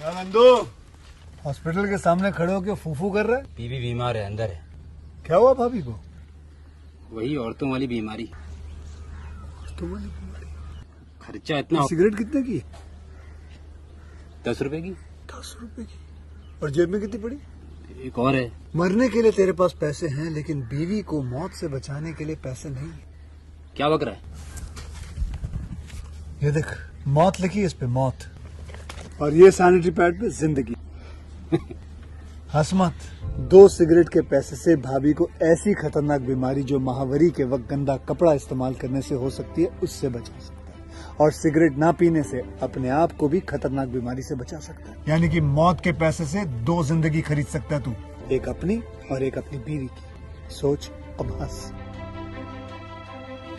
क्या नंदू हॉस्पिटल के सामने खड़े होकर फूफू कर रहा है? बीवी बीमार है, अंदर है। क्या हुआ भाभी को? वही औरतों वाली बीमारी। तुम्हारी बीमारी? खर्चा इतना। सिगरेट कितने की? 10 रुपए की। 10 रुपए की। और जेब में कितनी पड़ी? एक और है। मरने के लिए तेरे पास पैसे हैं, लेकिन बीवी को मौत से बचाने के लिए पैसे नहीं है। क्या बक रहा है? ये देख, मौत लिखी है इस पे, मौत। और ये सैनिटरी पैड पे जिंदगी। हंस मत। 2 सिगरेट के पैसे से भाभी को ऐसी खतरनाक बीमारी जो महावरी के वक्त गंदा कपड़ा इस्तेमाल करने से हो सकती है, उससे बचा सकता है। और सिगरेट ना पीने से अपने आप को भी खतरनाक बीमारी से बचा सकता है। यानी कि मौत के पैसे से 2 जिंदगी खरीद सकता है तू, एक अपनी और एक अपनी बीवी की। सोच, अब हंस।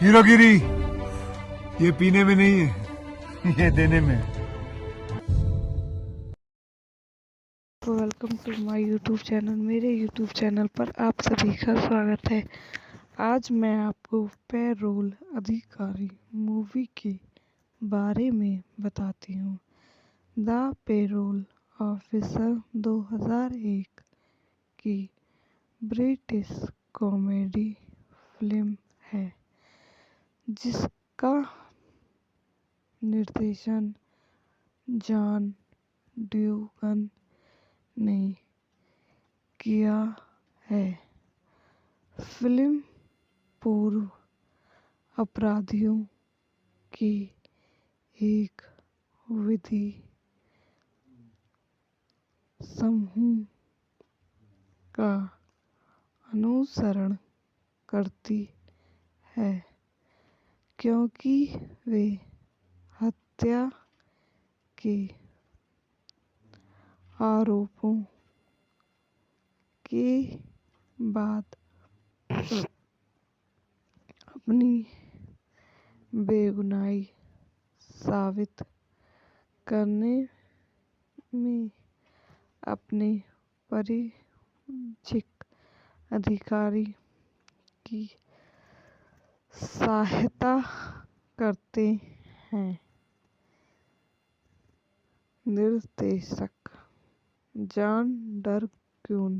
हीरोगिरी ये पीने में नहीं है, ये देने में है। Welcome to my YouTube channel. मेरे यूट्यूब चैनल पर आप सभी का स्वागत है। आज मैं आपको पेरोल अधिकारी मूवी के बारे में बताती हूँ। द पेरोल ऑफिसर 2001 की ब्रिटिश कॉमेडी फिल्म है, जिसका निर्देशन जॉन ड्यूगन ने किया है। फिल्म पूर्व अपराधियों की एक विधि समूह का अनुसरण करती है, क्योंकि वे हत्या के आरोपों के बाद अपनी बेगुनाही साबित करने में अपने परिचित अधिकारी की सहायता करते हैं। निर्देशक जॉन ड्यूगन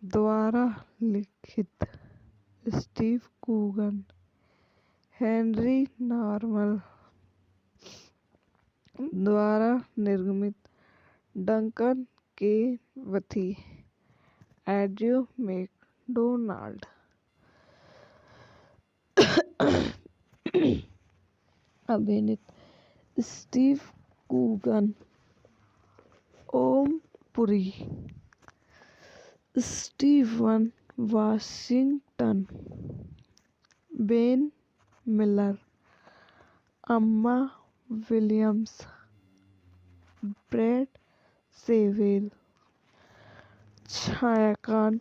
द्वारा लिखित, स्टीव कूगन, हेनरी नॉर्मन द्वारा निर्मित, Duncan Kenworthy, Andrew Macdonald अभिनीत, Steve Coogan, Om Puri, Steven Washington, Ben Miller, Emma Williams, Brad Sewell, छायाकान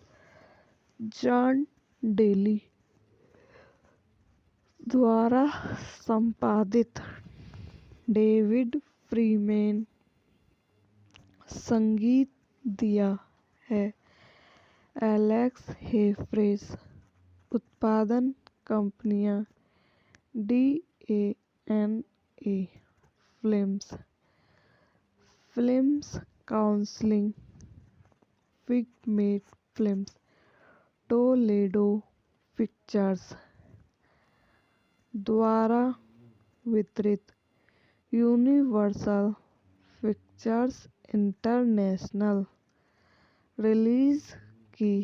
जॉन डेली द्वारा संपादित, डेविड फ्रीमैन संगीत दिया है, एलेक्स हेफ्रेस। उत्पादन कंपनियां DANA films Council, Pigment Films, Toledo Pictures द्वारा वितरित, यूनिवर्सल पिक्चर्स इंटरनेशनल। रिलीज की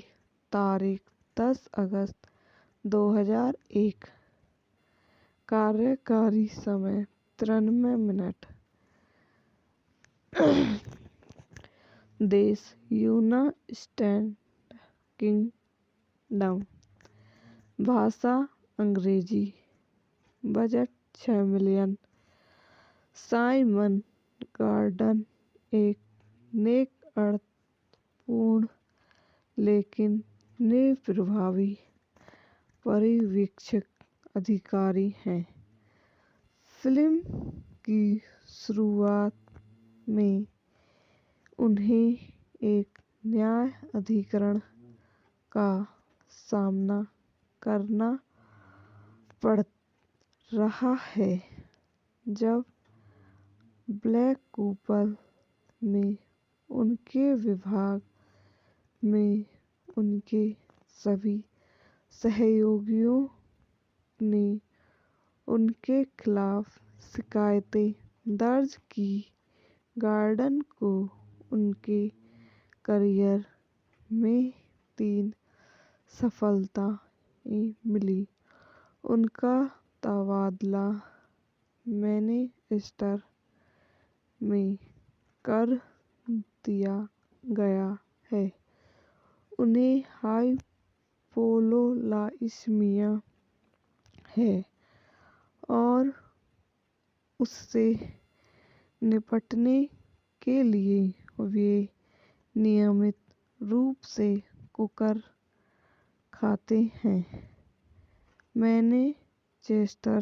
तारीख 10 अगस्त 2001। कार्यकारी समय 93 मिनट। देश यूनाइटेड किंगडम। भाषा अंग्रेजी। Budget 6 million. साइमन गॉर्डन एक नेक, अर्थपूर्ण लेकिन निप्रभावी पर्यवेक्षक अधिकारी हैं। फिल्म की शुरुआत में उन्हें एक न्याय अधिकरण का सामना करना पड़ रहा है, जब ब्लैक कूपर में उनके विभाग में उनके सभी सहयोगियों ने उनके खिलाफ शिकायतें दर्ज की। गॉर्डन को उनके करियर में 3 सफलताएं मिली। उनका तबादला मैनचेस्टर में कर दिया गया है। उन्हें हाइपोलोलाइसीमिया है और उससे निपटने के लिए वे नियमित रूप से कुकर खाते हैं। मैनचेस्टर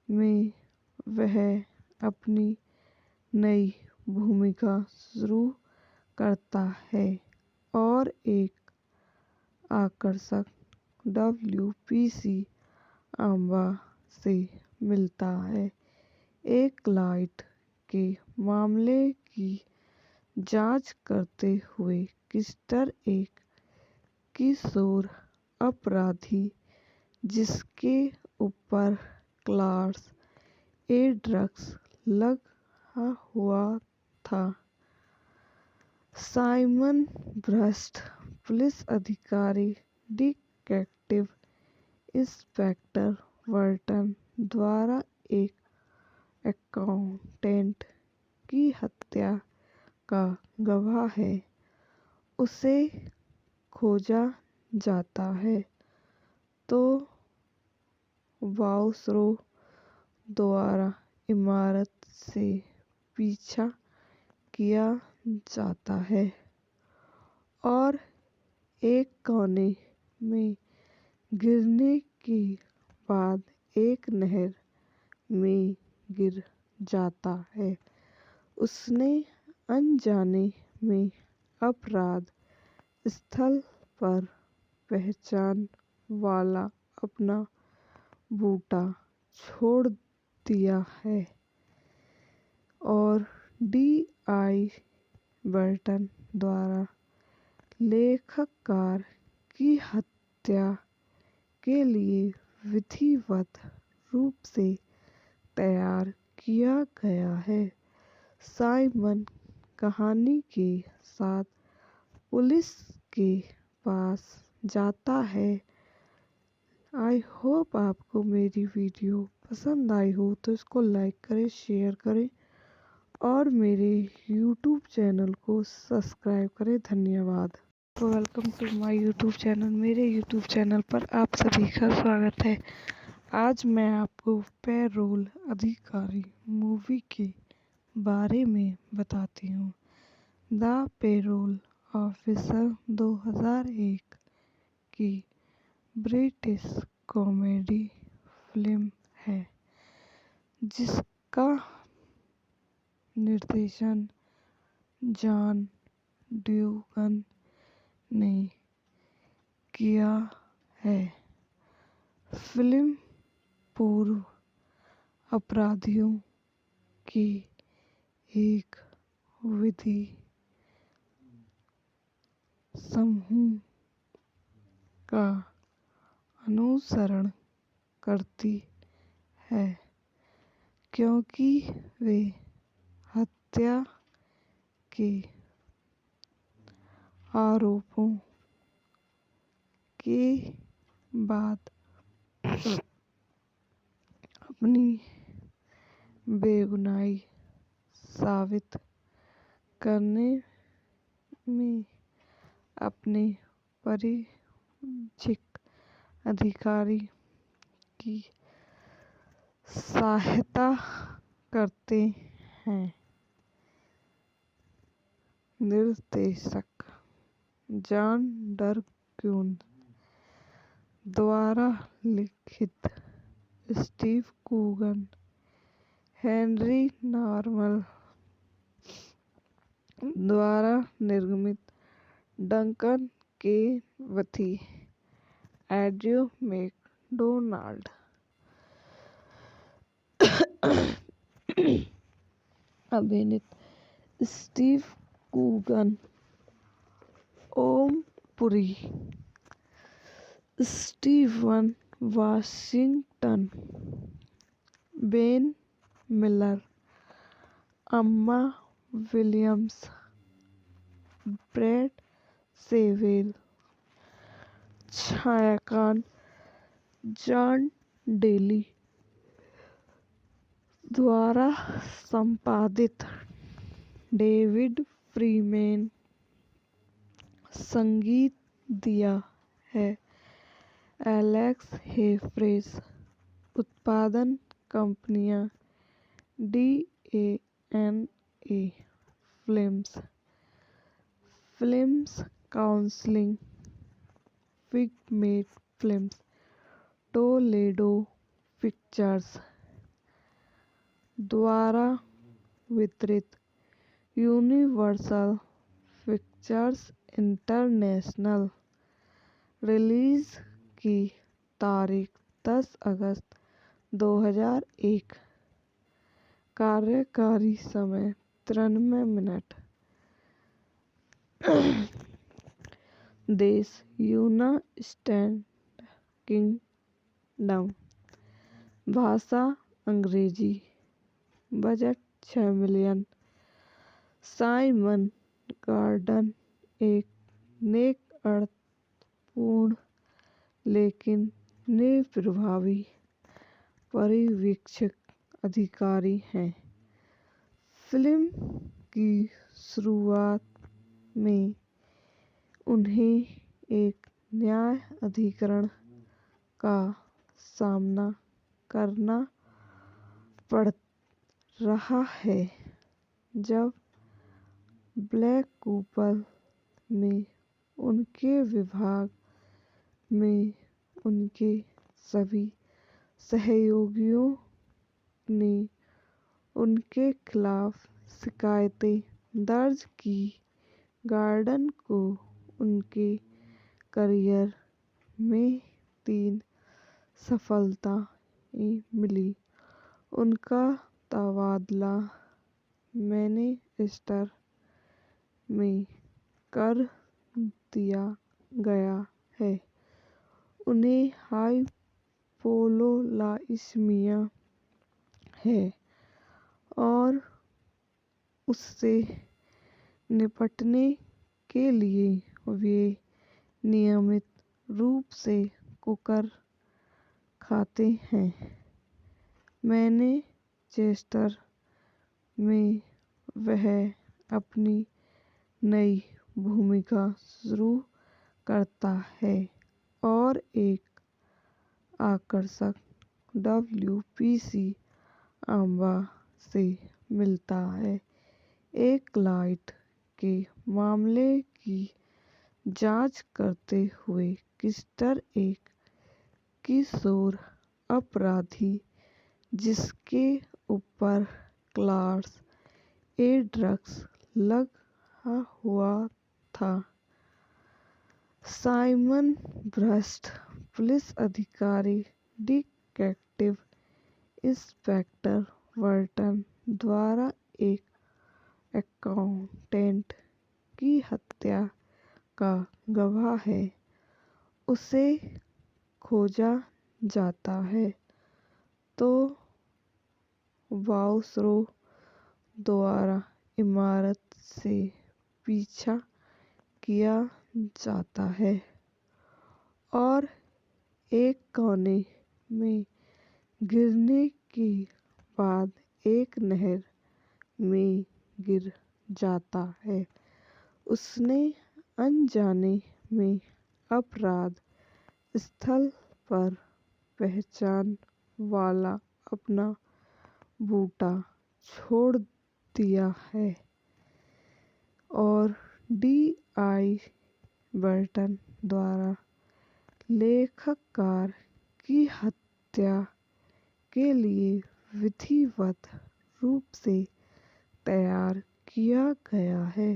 में वह अपनी नई भूमिका शुरू करता है और एक आकर्षक डब्ल्यूपीसी अम्बा से मिलता है। एक क्लाइंट के मामले की जांच करते हुए किस्टर एक किशोर अपराधी जिसके ऊपर क्लास ए ड्रग्स लगा हुआ था। साइमन ब्रस्ट पुलिस अधिकारी डिटेक्टिव इंस्पेक्टर बर्टन द्वारा एक अकाउंटेंट की हत्या का गवाह है। उसे खोजा जाता है तो वाउसरो द्वारा इमारत से पीछा किया जाता है और एक कोने में गिरने के बाद एक नहर में गिर जाता है। उसने अनजाने में अपराध स्थल पर पहचान वाला अपना बूटा छोड़ दिया है और डी.आई. बर्टन द्वारा लेखककार की हत्या के लिए विधिवत रूप से तैयार किया गया है। साइमन कहानी के साथ पुलिस के पास जाता है। आई होप आपको मेरी वीडियो पसंद आई हो तो इसको लाइक करें, शेयर करें और मेरे यूट्यूब चैनल को सब्सक्राइब करें। धन्यवाद। Welcome to my YouTube channel. मेरे यूट्यूब चैनल पर आप सभी का स्वागत है। आज मैं आपको पैरोल अधिकारी मूवी के बारे में बताती हूँ। द पैरोल ऑफिसर 2001 की ब्रिटिश कॉमेडी फिल्म है जिसका निर्देशन जॉन ड्यूगन ने किया है। फिल्म पूर्व अपराधियों के एक विधि समूह का अनुसरण करती है क्योंकि वे हत्या के आरोपों के बाद अपनी बेगुनाही साबित करने में अपने परिचित अधिकारी की सहायता करते हैं। निर्देशक जॉन ड्यूगन द्वारा लिखित, स्टीव कूगन, हेनरी नॉर्मन द्वारा निर्मित, डंकन केनेथी, एंड्रयू मैकडोनाल्ड अभिनीत, Steve Coogan, Om Puri, Steven Washington, Ben Miller, Emma Williams, Brad Sewell, छायाकान जॉन डेली द्वारा संपादित। डेविड फ्रीमैन संगीत दिया है। Alex Heffes. उत्पादन कंपनियां DANA Films, Films Council, Pigment Films, Toledo Pictures द्वारा वितरित। Universal pictures international. रिलीज की तारीख 10 अगस्त 2001। कार्यकारी समय 93 मिनट। देश यूनाइटेड किंगडम। भाषा अंग्रेजी। Budget 6 million. साइमन गॉर्डन एक नेक अर्थपूर्ण लेकिन निप्रभावी पर्यवेक्षक अधिकारी हैं। फिल्म की शुरुआत में उन्हें एक न्याय अधिकरण का सामना करना पड़ रहा है जब ब्लैक कूपर में उनके विभाग में उनके सभी सहयोगियों ने उनके खिलाफ शिकायतें दर्ज की। गॉर्डन को उनके करियर में 3 सफलताएं मिली। उनका तबादला मैनचेस्टर में कर दिया गया है। उन्हें हाइपोलोलाइसीमिया है और उससे निपटने के लिए वे नियमित रूप से कुकर खाते हैं। मैनचेस्टर में वह अपनी नई भूमिका शुरू करता है और एक आकर्षक WPC अम्बा से मिलता है। एक क्लाइंट के मामले की जांच करते हुए किस्टर एक किशोर अपराधी जिसके ऊपर क्लास A ड्रग्स लगा हुआ था। साइमन भ्रष्ट पुलिस अधिकारी डिटेक्टिव इंस्पेक्टर बर्टन द्वारा एक अकाउंटेंट की हत्या का गवाह है। उसे खोजा जाता है तो वाउसरो द्वारा इमारत से पीछा किया जाता है और एक कोने में गिरने के बाद एक नहर में गिर जाता है। उसने अनजाने में अपराध स्थल पर पहचान वाला अपना बूटा छोड़ दिया है और DI बर्टन द्वारा लेखककार की हत्या के लिए विधिवत रूप से तैयार किया गया है।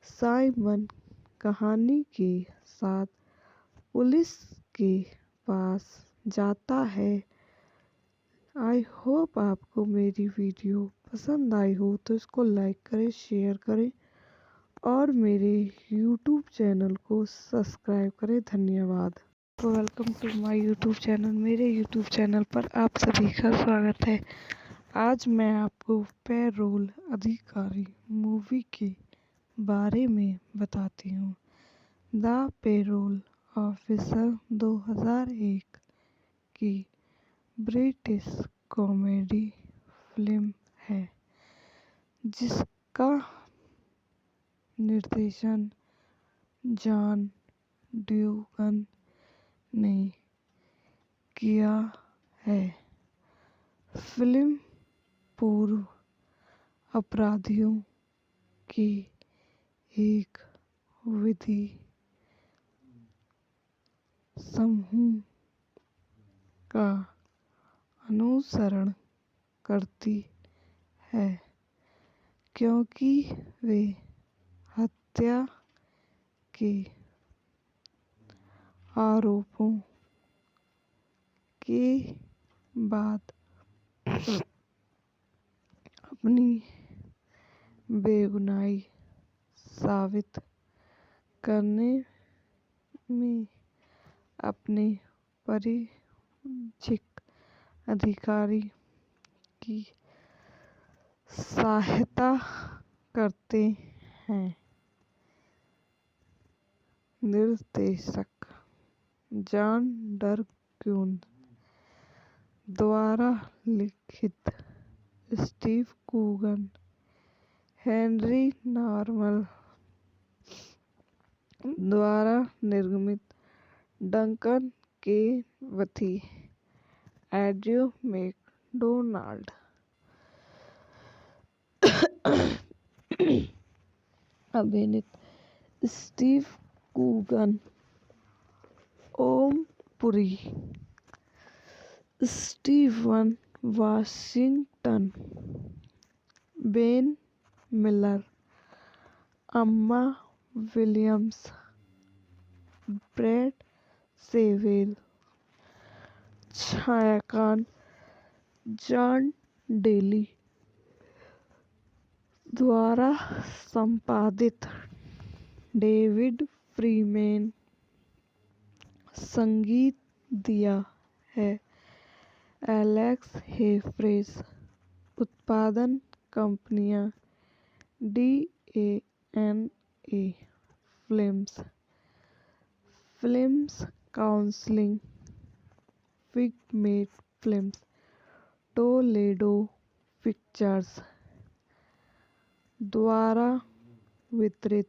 साइमन कहानी के साथ पुलिस के पास जाता है। आई होप आपको मेरी वीडियो पसंद आई हो तो इसको लाइक करें, शेयर करें और मेरे यूट्यूब चैनल को सब्सक्राइब करें। धन्यवाद। तो welcome to my YouTube channel. मेरे यूट्यूब चैनल पर आप सभी का स्वागत है। आज मैं आपको पैरोल अधिकारी मूवी के बारे में बताती हूँ। द पेरोल ऑफिसर 2001 की ब्रिटिश कॉमेडी फिल्म है जिसका निर्देशन जॉन ड्यूगन ने किया है। फिल्म पूर्व अपराधियों के एक विधि समूह का अनुसरण करती है क्योंकि वे हत्या के आरोपों के बाद अपनी बेगुनाही साबित करने में अपने परिचित अधिकारी की सहायता करते हैं। निर्देशक जॉन ड्यूगन द्वारा लिखित, स्टीव कूगन, हेनरी नॉर्मन द्वारा निर्मित, Duncan Kenworthy, Andrew Macdonald अभिनीत, Steve Coogan, Om Puri, Steven Washington, Ben Miller, Emma Williams, Brad Sewell, छायांकन जॉन डेली द्वारा संपादित, डेविड फ्रीमैन संगीत दिया है, एलेक्स हेफ्रेस। उत्पादन कंपनियां DANA Films, Films Council, Pigment Films, Toledo Pictures द्वारा वितरित,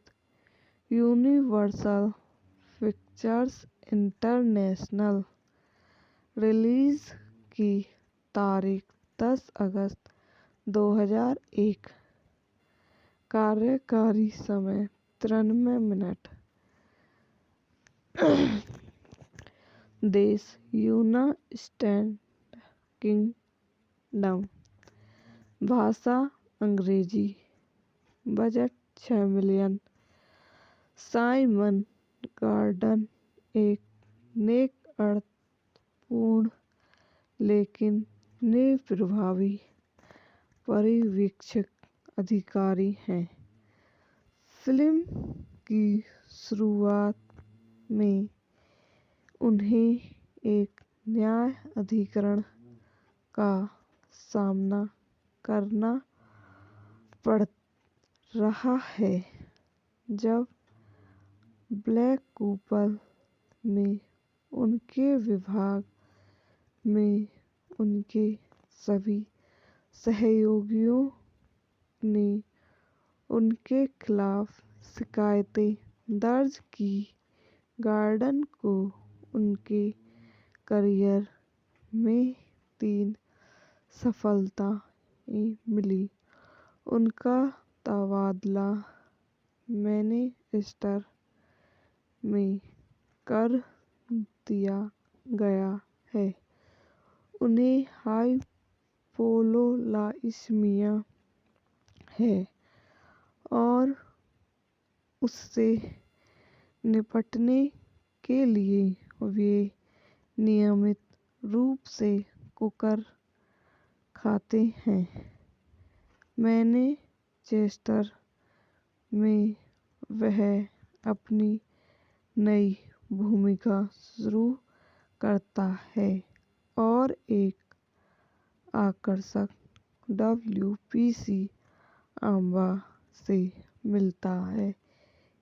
यूनिवर्सल पिक्चर्स इंटरनेशनल। रिलीज की तारीख 10 अगस्त 2001। कार्यकारी समय 93 मिनट। देश यूनाइटेड किंगडम। भाषा अंग्रेजी। Budget 6 million. साइमन गॉर्डन एक नेक, अर्थपूर्ण लेकिन निप्रभावी पर्यवेक्षक अधिकारी हैं। फिल्म की शुरुआत में उन्हें एक न्याय अधिकरण का सामना करना पड़ रहा है जब ब्लैकपूल में उनके विभाग में उनके सभी सहयोगियों ने उनके खिलाफ शिकायतें दर्ज की। गॉर्डन को उनके करियर में 3 सफलताएं मिली। उनका तबादला मैनचेस्टर में कर दिया गया है। उन्हें हाइपोगलाइसीमिया है और उससे निपटने के लिए वे नियमित रूप से कुकर खाते हैं। मैनचेस्टर में वह अपनी नई भूमिका शुरू करता है और एक आकर्षक WPC अम्बा से मिलता है।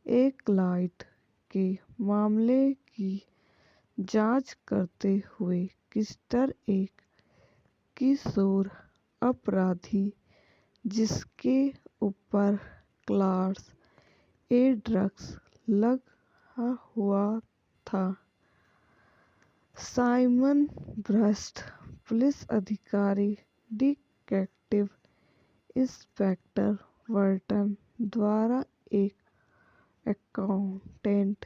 एक लाइट के मामले की जांच करते हुए किस्टर एक किशोर अपराधी जिसके ऊपर क्लास ए ड्रग्स लगा हुआ था, साइमन भ्रष्ट पुलिस अधिकारी डिटेक्टिव इंस्पेक्टर वर्टन द्वारा एक अकाउंटेंट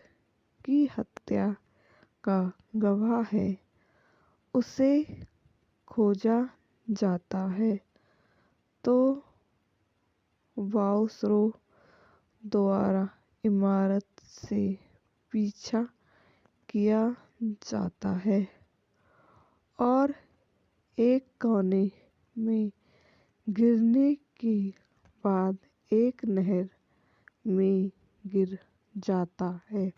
की हत्या का गवाह है, उसे खोजा जाता है तो वाउसरो द्वारा इमारत से पीछा किया जाता है और एक कोने में गिरने के बाद एक नहर में गिर जाता है।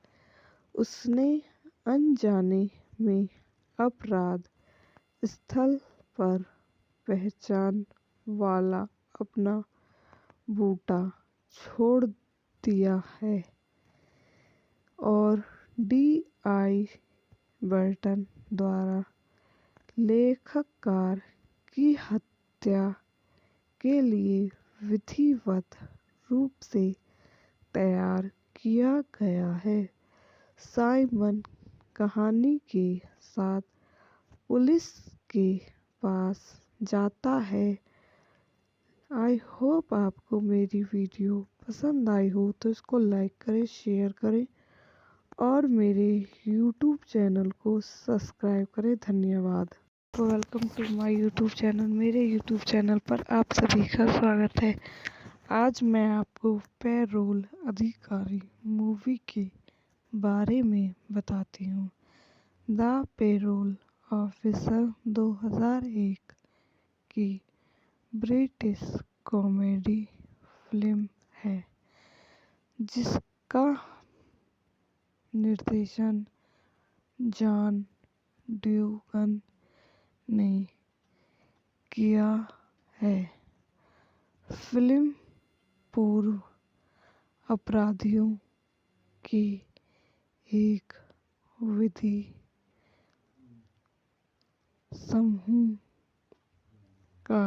उसने अनजाने में अपराध स्थल पर पहचान वाला अपना बूटा छोड़ दिया है और DI बर्टन द्वारा लेखककार की हत्या के लिए विधिवत रूप से तैयार किया गया है। साइमन कहानी के साथ पुलिस के पास जाता है। आई होप आपको मेरी वीडियो पसंद आई हो तो इसको लाइक करें, शेयर करें और मेरे YouTube चैनल को सब्सक्राइब करें। धन्यवाद। Welcome to my YouTube channel. मेरे YouTube चैनल पर आप सभी का स्वागत है। आज मैं आपको पैरोल अधिकारी मूवी के बारे में बताती हूँ। द पेरोल ऑफिसर 2001 की ब्रिटिश कॉमेडी फिल्म है जिसका निर्देशन जॉन ड्यूगन ने किया है। फिल्म पूर्व अपराधियों के एक विधि समूह का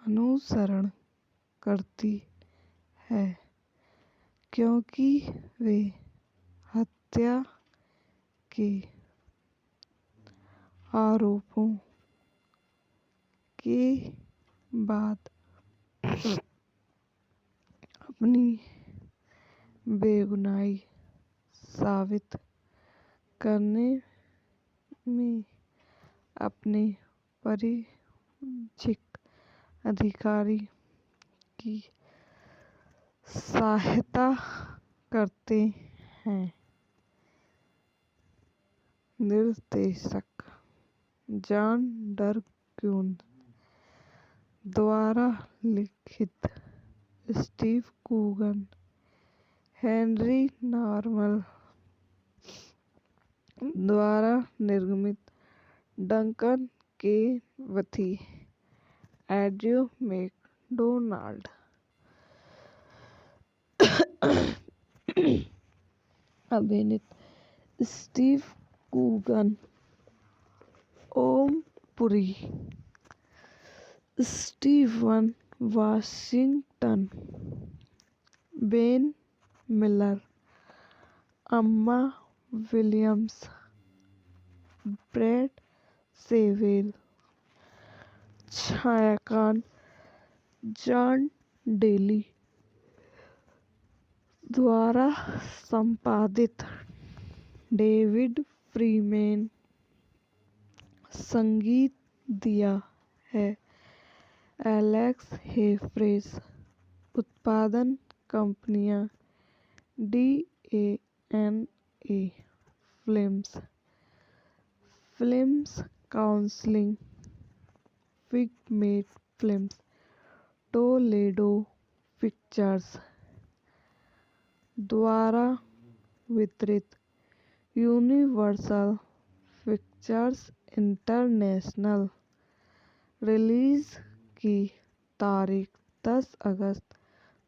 अनुसरण करती है क्योंकि वे हत्या के आरोपों के बाद अपनी बेगुनाही साबित करने में अपने परिचित अधिकारी की सहायता करते हैं। निर्देशक जॉन ड्यूगन द्वारा लिखित, स्टीव कूगन, हेनरी नॉर्मन द्वारा निर्मित, Duncan Kenworthy, Andrew Macdonald अभिनीत, Steve Coogan, Om Puri, Steven Washington, Ben Miller, Emma Williams, Brad Sewell, छायांकन जॉन डेली द्वारा संपादित, डेविड फ्रीमैन संगीत दिया है, एलेक्स हेफ्रेस, उत्पादन कंपनियां DANA films Council, Pigment Films, Toledo Pictures द्वारा वितरित यूनिवर्सल पिक्चर्स इंटरनेशनल। रिलीज की तारीख 10 अगस्त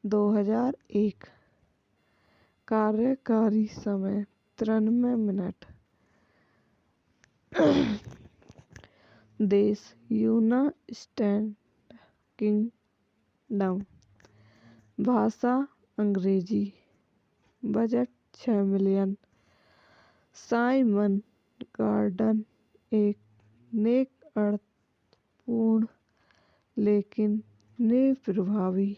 2001। कार्यकारी समय 93 मिनट। देश यूनाइटेड किंगडम। भाषा अंग्रेजी। Budget 6 million. साइमन गॉर्डन एक नेक अर्थपूर्ण लेकिन निप्रभावी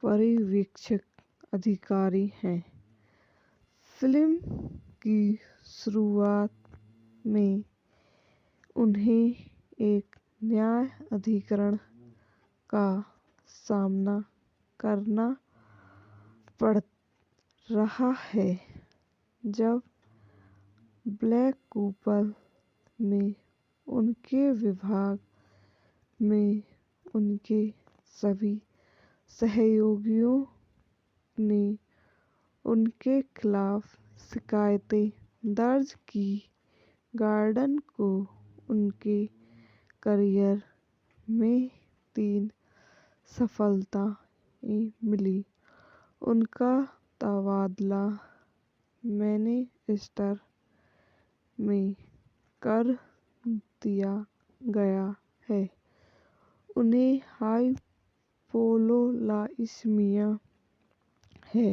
पर्यवेक्षक अधिकारी हैं। फिल्म की शुरुआत में उन्हें एक न्याय अधिकरण का सामना करना पड़ रहा है जब ब्लैक कूपर में उनके विभाग में उनके सभी सहयोगियों ने उनके खिलाफ शिकायतें दर्ज की। गॉर्डन को उनके करियर में 3 सफलताएं मिली। उनका तबादला मैनचेस्टर में कर दिया गया है। उन्हें हाइपोलोलाइसीमिया है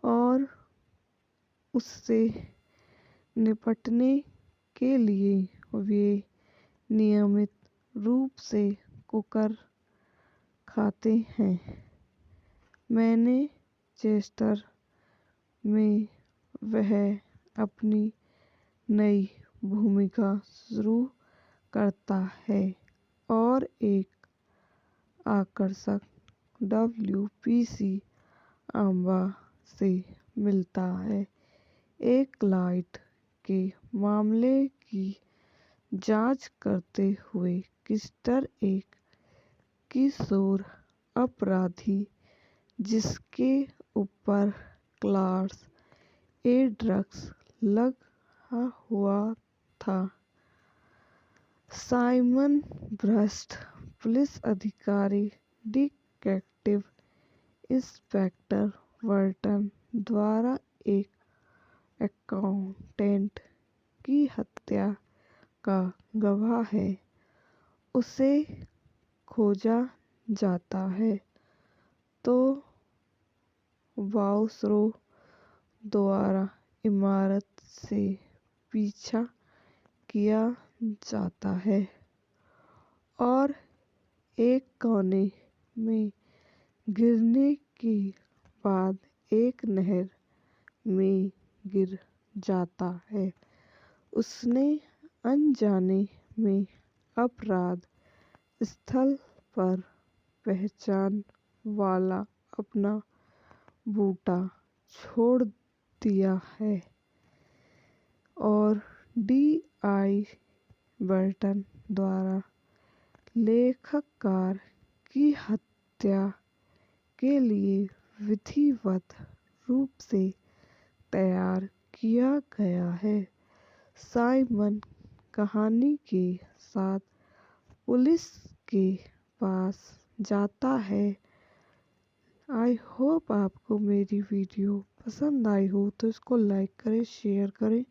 और उससे निपटने के लिए वे नियमित रूप से कुकर खाते हैं। मैनचेस्टर में वह अपनी नई भूमिका शुरू करता है और एक आकर्षक डब्ल्यूपीसी अम्बा से मिलता है। एक लाइट के मामले की जांच करते हुए क्रिस्टर एक किशोर अपराधी जिसके ऊपर क्लास ए ड्रग्स लगा हुआ था। साइमन भ्रष्ट पुलिस अधिकारी डिटेक्टिव इंस्पेक्टर बर्टन द्वारा एक अकाउंटेंट की हत्या का गवाह है। उसे खोजा जाता है तो वाउसरो द्वारा इमारत से पीछा किया जाता है और एक कोने में गिरने के बाद एक नहर में गिर जाता है। उसने अनजाने में अपराध स्थल पर पहचान वाला अपना बूटा छोड़ दिया है और डी.आई. बर्टन द्वारा लेखककार की हत्या के लिए विधिवत रूप से तैयार किया गया है। साइमन कहानी के साथ पुलिस के पास जाता है। आई होप आपको मेरी वीडियो पसंद आई हो तो इसको लाइक करें, शेयर करें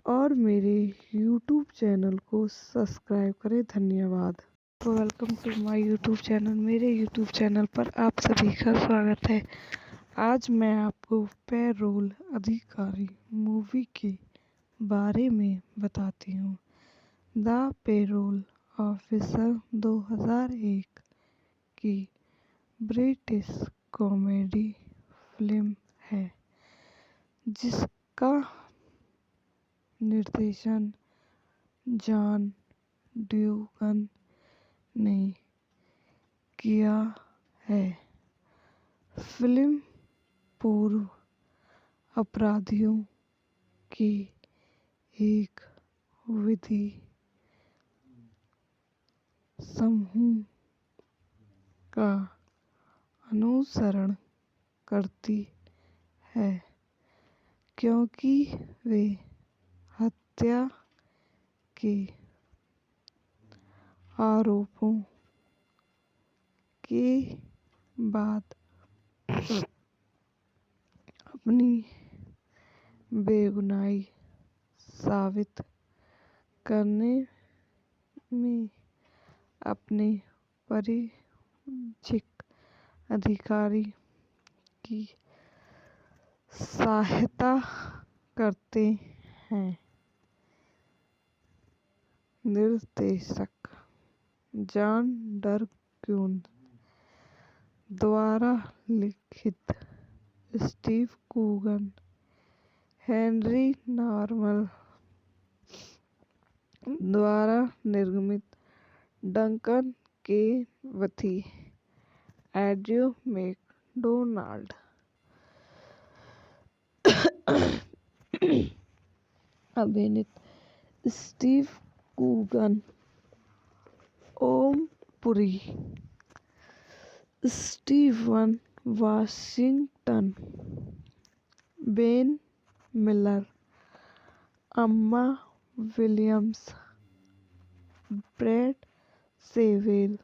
और मेरे यूट्यूब चैनल को सब्सक्राइब करें। धन्यवाद। Welcome to my YouTube channel. मेरे यूट्यूब चैनल पर आप सभी का स्वागत है। आज मैं आपको पैरोल अधिकारी मूवी के बारे में बताती हूँ। द पैरोल ऑफिसर 2001 की ब्रिटिश कॉमेडी फिल्म है जिसका निर्देशन जॉन ड्यूगन ने किया है। फिल्म पूर्व अपराधियों के एक विधि समूह का अनुसरण करती है, क्योंकि वे हत्या के आरोपों के बाद अपनी बेगुनाही साबित करने में अपने परिचित अधिकारी की सहायता करते हैं। निर्देशक जॉन डरक्यून द्वारा लिखित, स्टीव कूगन, हेनरी नॉर्मन द्वारा निर्मित, Duncan Kenworthy, Andrew Macdonald अभिनीत, Steve Coogan, Om Puri, Steven Washington, Ben Miller, Emma Williams, Brad Sewell,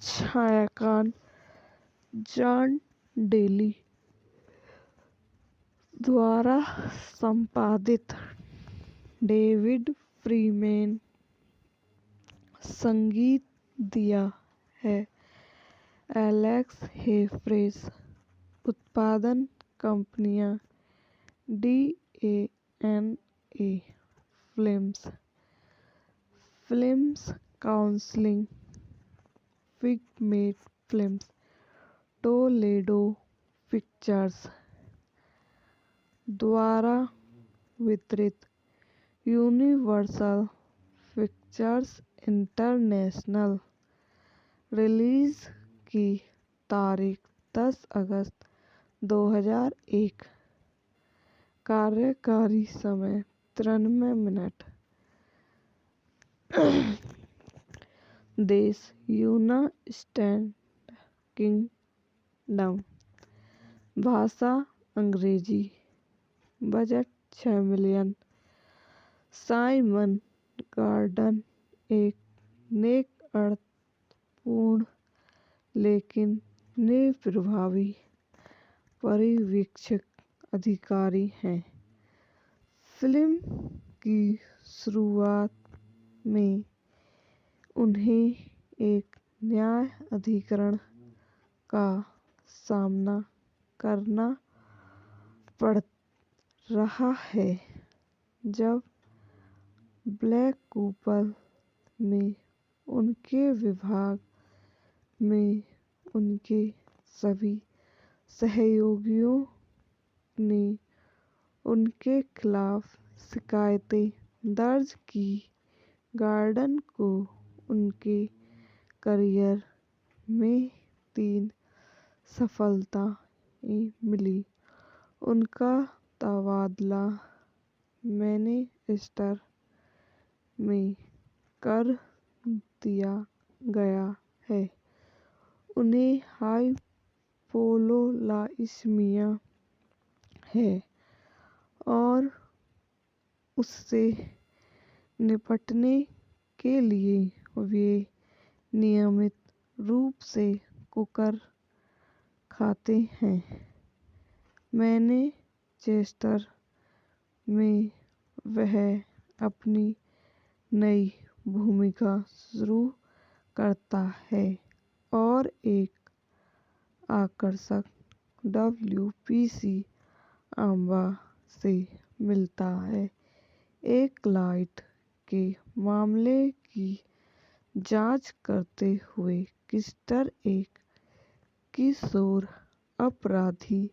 छायांकन जॉन डेली द्वारा संपादित, डेविड फ्रीमैन संगीत दिया है, एलेक्स हेफ्रेस, उत्पादन कंपनियां DANA Films, Films Council, Pigment Films, Toledo Pictures द्वारा वितरित, यूनिवर्सल पिक्चर्स इंटरनेशनल। रिलीज की तारीख 10 अगस्त 2001। कार्यकारी समय 93 मिनट। देश यूनाइटेड किंगडम। भाषा अंग्रेजी। Budget 6 million. साइमन गॉर्डन एक नेक अर्थपूर्ण लेकिन निप्रभावी पर्यवेक्षक अधिकारी हैं। फिल्म की शुरुआत में उन्हें एक न्यायाधिकरण का सामना करना पड़ रहा है जब ब्लैक कूपर में उनके विभाग में उनके सभी सहयोगियों ने उनके खिलाफ शिकायतें दर्ज की। गॉर्डन को उनके करियर में 3 सफलताएं मिली। उनका तबादला मैनचेस्टर में कर दिया गया है। उन्हें हाइपोलोलाइसीमिया है और उससे निपटने के लिए वे नियमित रूप से कुकर खाते हैं। मैनचेस्टर में वह अपनी नई भूमिका शुरू करता है और एक आकर्षक WPC अम्बा से मिलता है। एक क्लाइंट के मामले की जांच करते हुए क्रिस्टर एक किशोर अपराधी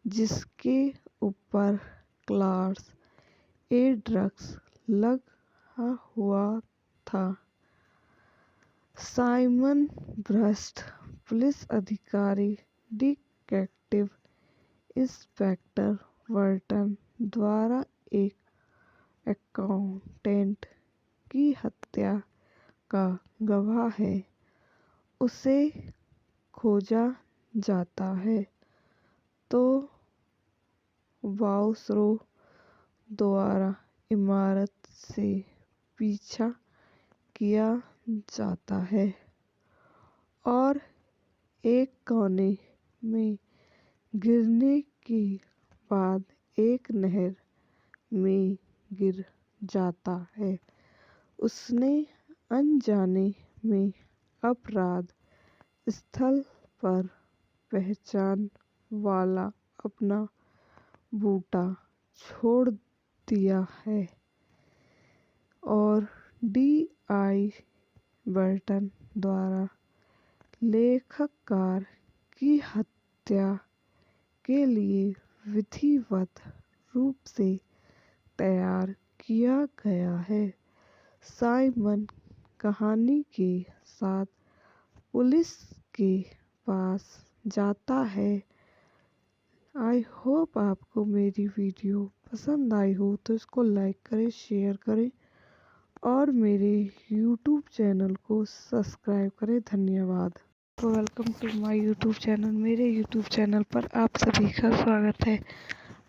जिसके ऊपर क्लास ए ड्रग्स लगा हुआ था। साइमन भ्रष्ट पुलिस अधिकारी डिटेक्टिव इंस्पेक्टर बर्टन द्वारा एक अकाउंटेंट की हत्या का गवाह है। उसे खोजा जाता है तो वायसरॉय द्वारा इमारत से पीछा किया जाता है और एक कोने में गिरने के बाद एक नहर में गिर जाता है। उसने अनजाने में अपराध स्थल पर पहचान वाला अपना बूटा छोड़ दिया है और डी.आई. बर्टन द्वारा लेखककार की हत्या के लिए विधिवत रूप से तैयार किया गया है। साइमन कहानी के साथ पुलिस के पास जाता है। आई होप आपको मेरी वीडियो पसंद आई हो तो इसको लाइक करें, शेयर करें और मेरे यूट्यूब चैनल को सब्सक्राइब करें। धन्यवाद। Welcome to my YouTube channel. मेरे यूट्यूब चैनल पर आप सभी का स्वागत है।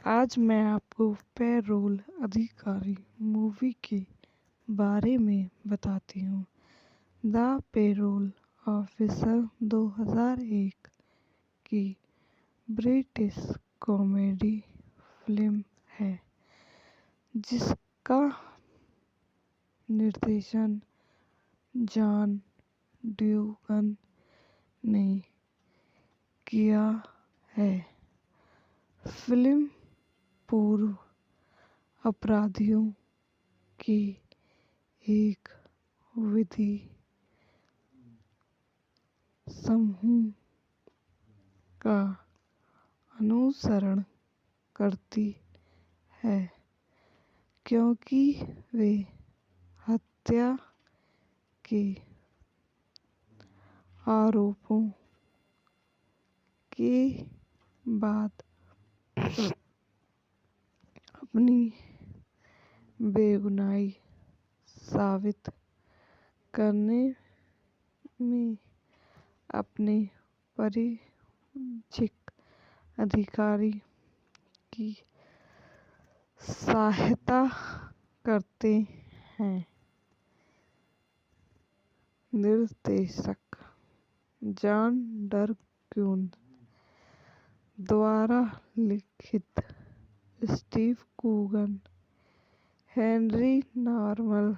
आज मैं आपको पैरोल अधिकारी मूवी के बारे में बताती हूँ। द पैरोल ऑफिसर 2001 की ब्रिटिश कॉमेडी फिल्म है जिसका निर्देशन जॉन ड्यूगन ने किया है। फिल्म पूर्व अपराधियों के एक विधि समूह का अनुसरण करती है क्योंकि वे हत्या के आरोपों के बाद अपनी बेगुनाही साबित करने में अपने परिचित अधिकारी की सहायता करते हैं। निर्देशक जॉन ड्यूगन द्वारा लिखित, स्टीव कूगन, हेनरी नॉर्मन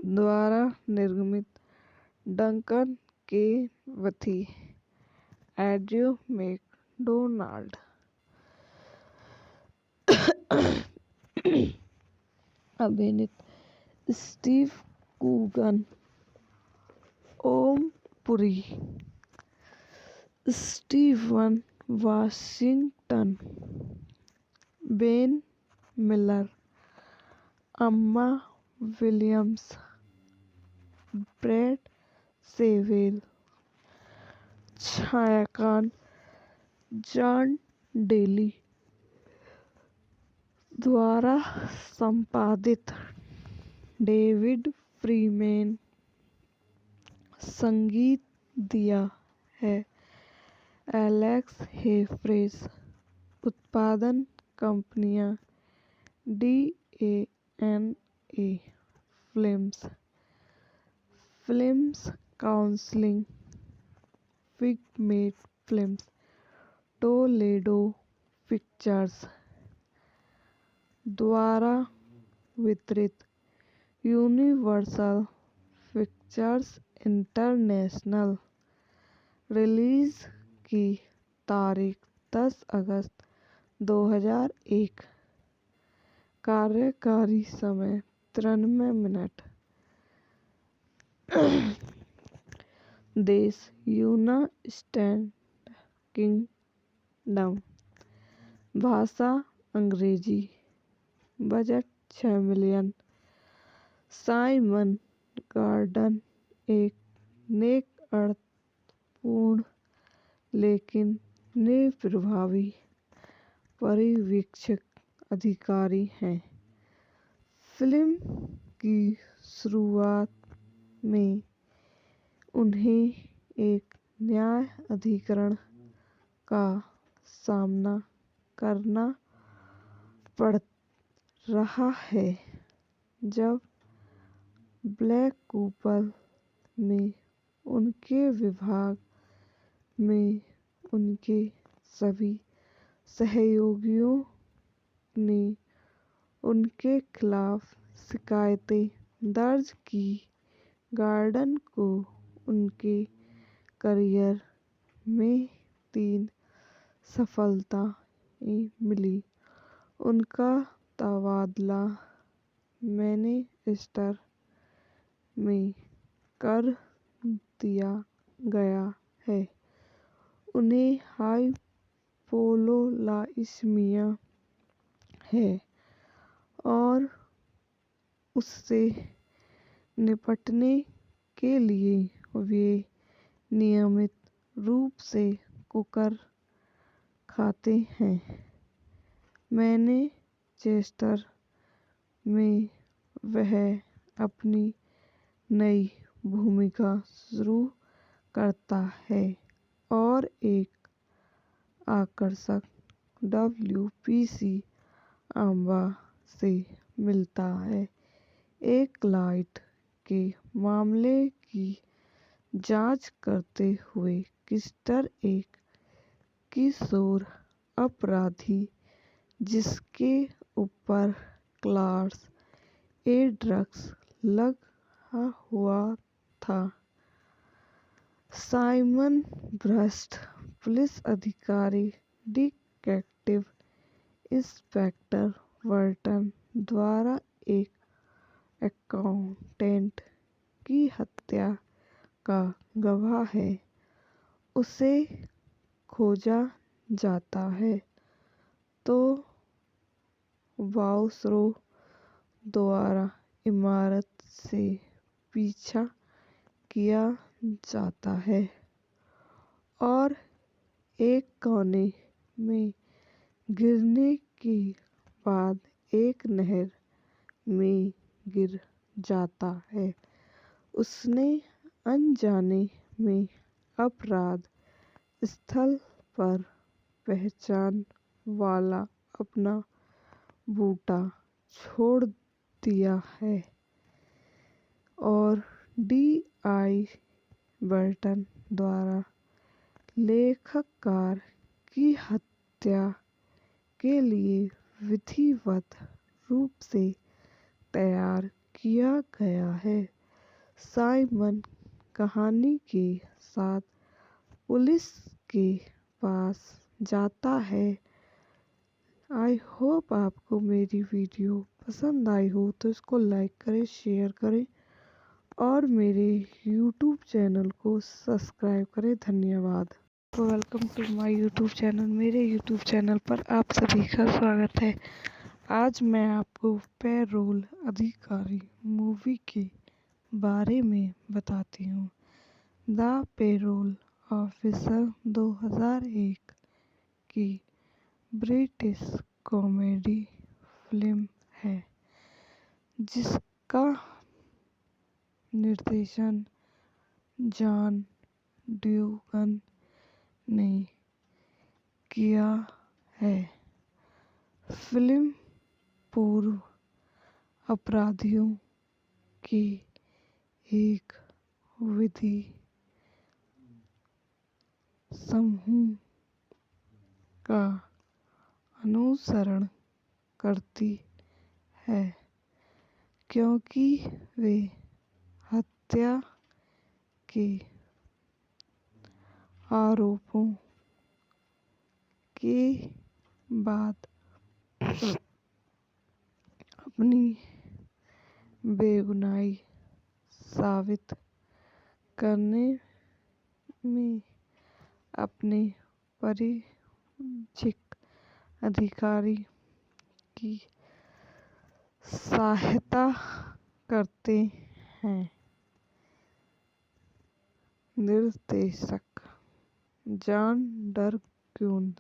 द्वारा निर्मित, Duncan Kenworthy, Andrew Macdonald अभिनीत, Steve Coogan, Om Puri, Steven Washington, Ben Miller, Emma Williams, Brad Sewell, छायांकन जॉन डेली द्वारा संपादित, डेविड फ्रीमैन संगीत दिया है, एलेक्स हेफ्रेस। उत्पादन कंपनियां DANA Films, Films Council, Pigment Films, Toledo Pictures द्वारा वितरित, यूनिवर्सल पिक्चर्स इंटरनेशनल। रिलीज की तारीख 10 अगस्त 2001। कार्यकारी समय 93 मिनट। देश यूनाइटेड किंगडम। भाषा अंग्रेजी। Budget 6 million. साइमन गॉर्डन एक नेक, अर्थपूर्ण लेकिन निप्रभावी पर्यवेक्षक अधिकारी हैं। फिल्म की शुरुआत में उन्हें एक न्याय अधिकरण का सामना करना पड़ रहा है जब ब्लैक कूपर में उनके विभाग में उनके सभी सहयोगियों ने उनके खिलाफ शिकायतें दर्ज की। गॉर्डन को उनके करियर में 3 सफलताएं मिली। उनका तबादला मैनचेस्टर में कर दिया गया है। उन्हें हाइपोलोलाइसीमिया है और उससे निपटने के लिए वे नियमित रूप से कुकर खाते हैं। मैनचेस्टर में वह अपनी नई भूमिका शुरू करता है और एक आकर्षक डब्ल्यूपीसी आंबा से मिलता है। एक क्लाइंट के मामले की जांच करते हुए किस्टर एक किशोर अपराधी जिसके ऊपर क्लास ए ड्रग्स लगा हुआ था। साइमन भ्रष्ट पुलिस अधिकारी डिटेक्टिव इंस्पेक्टर बर्टन द्वारा एक अकाउंटेंट की हत्या का गवाह है। उसे खोजा जाता है तो वाउसरो द्वारा इमारत से पीछा किया जाता है और एक कोने में गिरने के बाद एक नहर में गिर जाता है। उसने अनजाने में अपराध स्थल पर पहचान वाला अपना बूटा छोड़ दिया है और डी.आई. बर्टन द्वारा लेखककार की हत्या के लिए विधिवत रूप से तैयार किया गया है। साइमन कहानी के साथ पुलिस के पास जाता है। आई होप आपको मेरी वीडियो पसंद आई हो तो इसको लाइक करें, शेयर करें और मेरे यूट्यूब चैनल को सब्सक्राइब करें। धन्यवाद। Welcome to my YouTube channel. मेरे यूट्यूब चैनल पर आप सभी का स्वागत है। आज मैं आपको पैरोल अधिकारी मूवी के बारे में बताती हूँ। द पैरोल ऑफिसर 2001 की ब्रिटिश कॉमेडी फिल्म है जिसका निर्देशन जॉन ड्यूगन ने किया है। फिल्म पूर्व अपराधियों के एक विधि समूह का अनुसरण करती है क्योंकि वे हत्या के आरोपों के बाद अपनी बेगुनाही साबित करने में अपने परिचित अधिकारी की सहायता करते हैं। निर्देशक जॉन ड्यूगन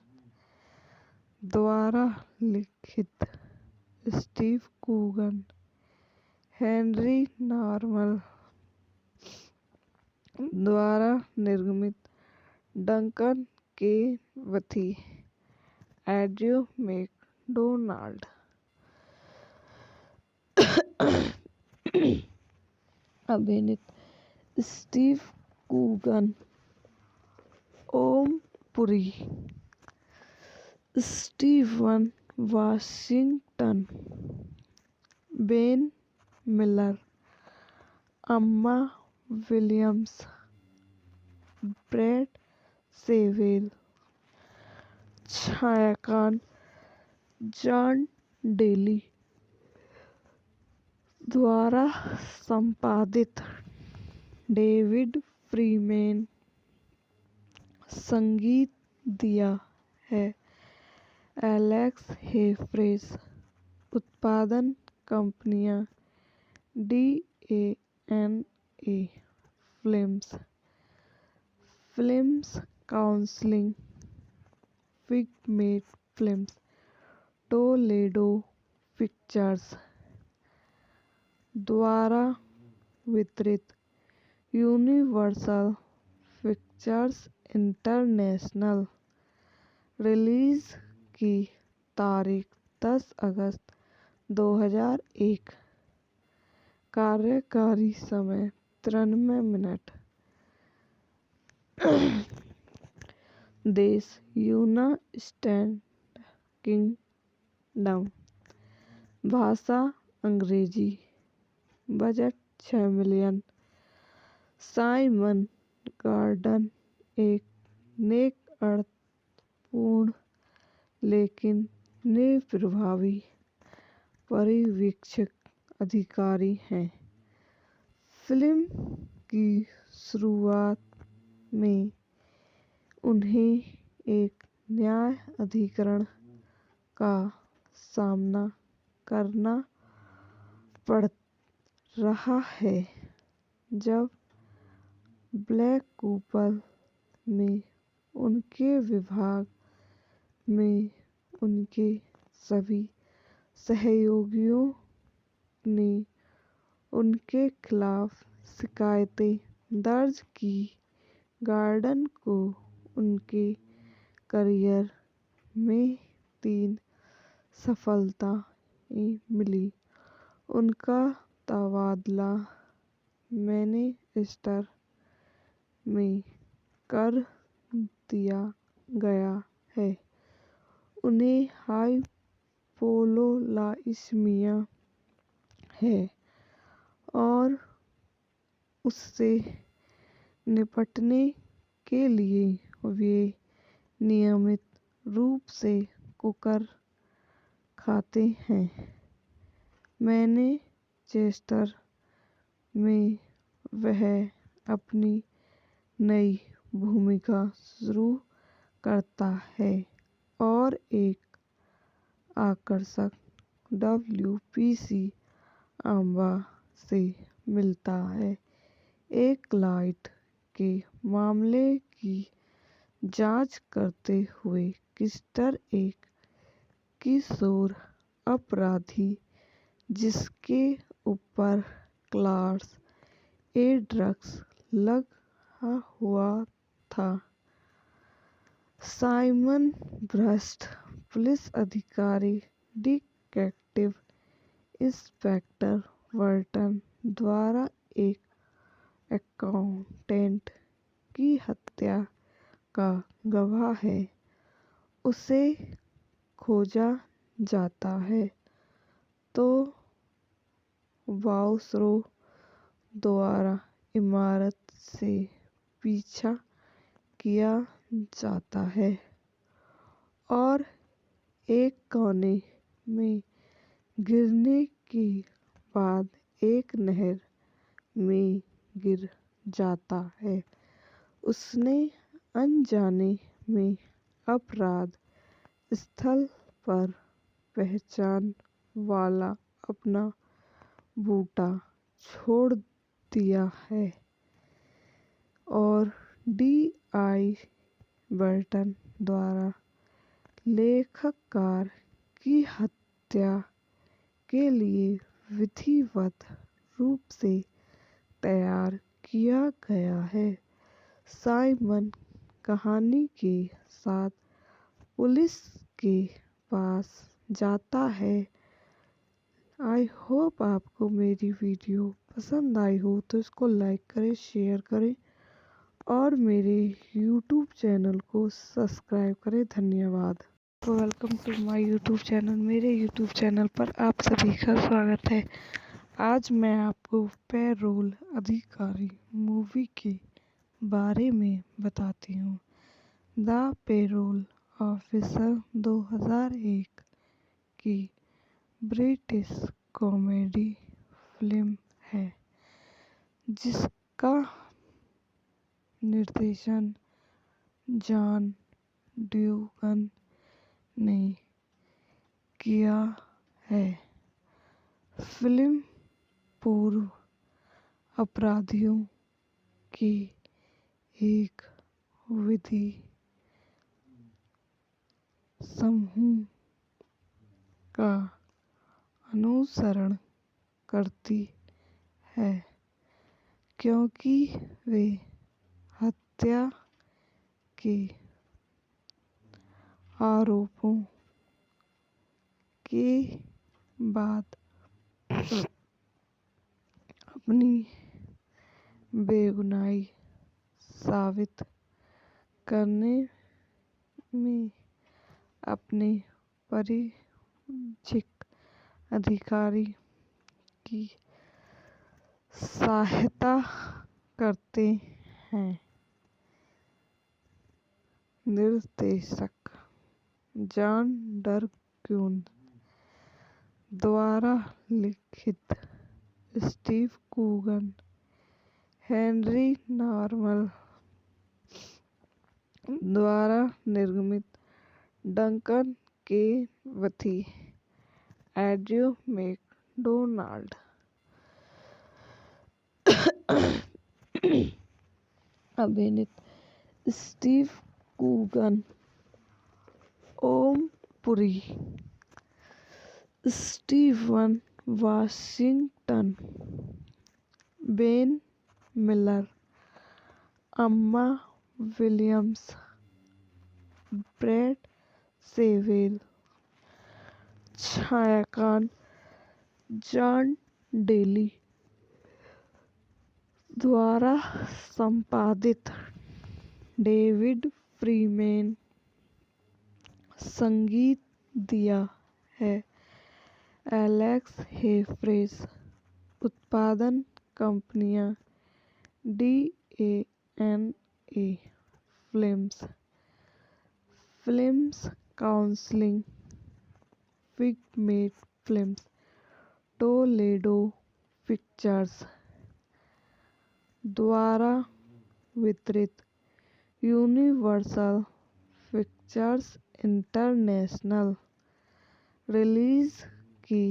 द्वारा लिखित स्टीव कूगन, हेनरी नॉर्मन द्वारा निर्मित Duncan Kenworthy, Andrew Macdonald, अभिनीत Steve Coogan, Om Puri, Steven Washington, Ben Miller, Emma Williams, Brad Sewell, छायाकान जॉन डेली द्वारा संपादित, डेविड फ्रीमैन संगीत दिया है, एलेक्स हेफ्रेस, उत्पादन कंपनियां DANA Films, Films council, figment films, Toledo Pictures द्वारा वितरित, यूनिवर्सल पिक्चर्स इंटरनेशनल। रिलीज की तारीख 10 अगस्त 2001। कार्यकारी समय 93 मिनट। देश यूनाइटेड किंगडम। भाषा अंग्रेजी। Budget 6 million. साइमन गॉर्डन एक नेक अर्थपूर्ण लेकिन निप्रभावी पर्यवेक्षक अधिकारी हैं। फिल्म की शुरुआत में उन्हें एक न्यायाधिकरण का सामना करना पड़ रहा है जब ब्लैक कूपर में उनके विभाग में उनके सभी सहयोगियों ने उनके खिलाफ शिकायतें दर्ज की। गॉर्डन को उनके करियर में 3 सफलताएं मिली। उनका तबादला मैनचेस्टर में कर दिया गया है। उन्हें हाइपोलोलाइसीमिया है और उससे निपटने के लिए वे नियमित रूप से कुकर खाते हैं। मैनचेस्टर में वह अपनी नई भूमिका शुरू करता है और एक आकर्षक WPC अम्बा से मिलता है। एक क्लाइंट के मामले की जांच करते हुए क्रिस्टर एक किशोर अपराधी जिसके ऊपर क्लास A ड्रग्स लगा हुआ था। साइमन भ्रष्ट पुलिस अधिकारी डिटेक्टिव इंस्पेक्टर बर्टन द्वारा एक अकाउंटेंट की हत्या का गवाह है। उसे खोजा जाता है तो वाउसरो द्वारा इमारत से पीछा किया जाता है और एक कोने में गिरने के बाद एक नहर में गिर जाता है। उसने अनजाने में अपराध स्थल पर पहचान वाला अपना बूटा छोड़ दिया है और DI बर्टन द्वारा लेखककार की हत्या के लिए विधिवत रूप से तैयार किया गया है। साइमन कहानी के साथ पुलिस के पास जाता है। आई होप आपको मेरी वीडियो पसंद आई हो तो इसको लाइक करें, शेयर करें और मेरे यूट्यूब चैनल को सब्सक्राइब करें। धन्यवाद। Welcome to my YouTube channel. मेरे यूट्यूब चैनल पर आप सभी का स्वागत है। आज मैं आपको पैरोल अधिकारी मूवी के बारे में बताती हूँ। द पैरोल ऑफिसर 2001 की ब्रिटिश कॉमेडी फिल्म है जिसका निर्देशन जॉन ड्यूगन ने किया है। फिल्म पूर्व अपराधियों के एक विधि समूह का अनुसरण करती है क्योंकि वे हत्या के आरोपों के बाद अपनी बेगुनाही साबित करने में अपने परिचित अधिकारी की सहायता करते हैं। निर्देशक जॉन ड्यूगन द्वारा लिखित, स्टीव कूगन, हेनरी नॉर्मन द्वारा निर्मित, Duncan Kenworthy, Andrew Macdonald अभिनीत, Steve Coogan, Om Puri, Steven Washington, Ben Miller, Emma Williams, Brad Sewell, छायाकांत जॉन डेली द्वारा संपादित, डेविड फ्रीमैन संगीत दिया है, एलेक्स हेफ्रेस। उत्पादन कंपनियां DANA Films, Films Council, Pigment Films, Toledo Pictures द्वारा वितरित, यूनिवर्सल पिक्चर्स इंटरनेशनल। रिलीज की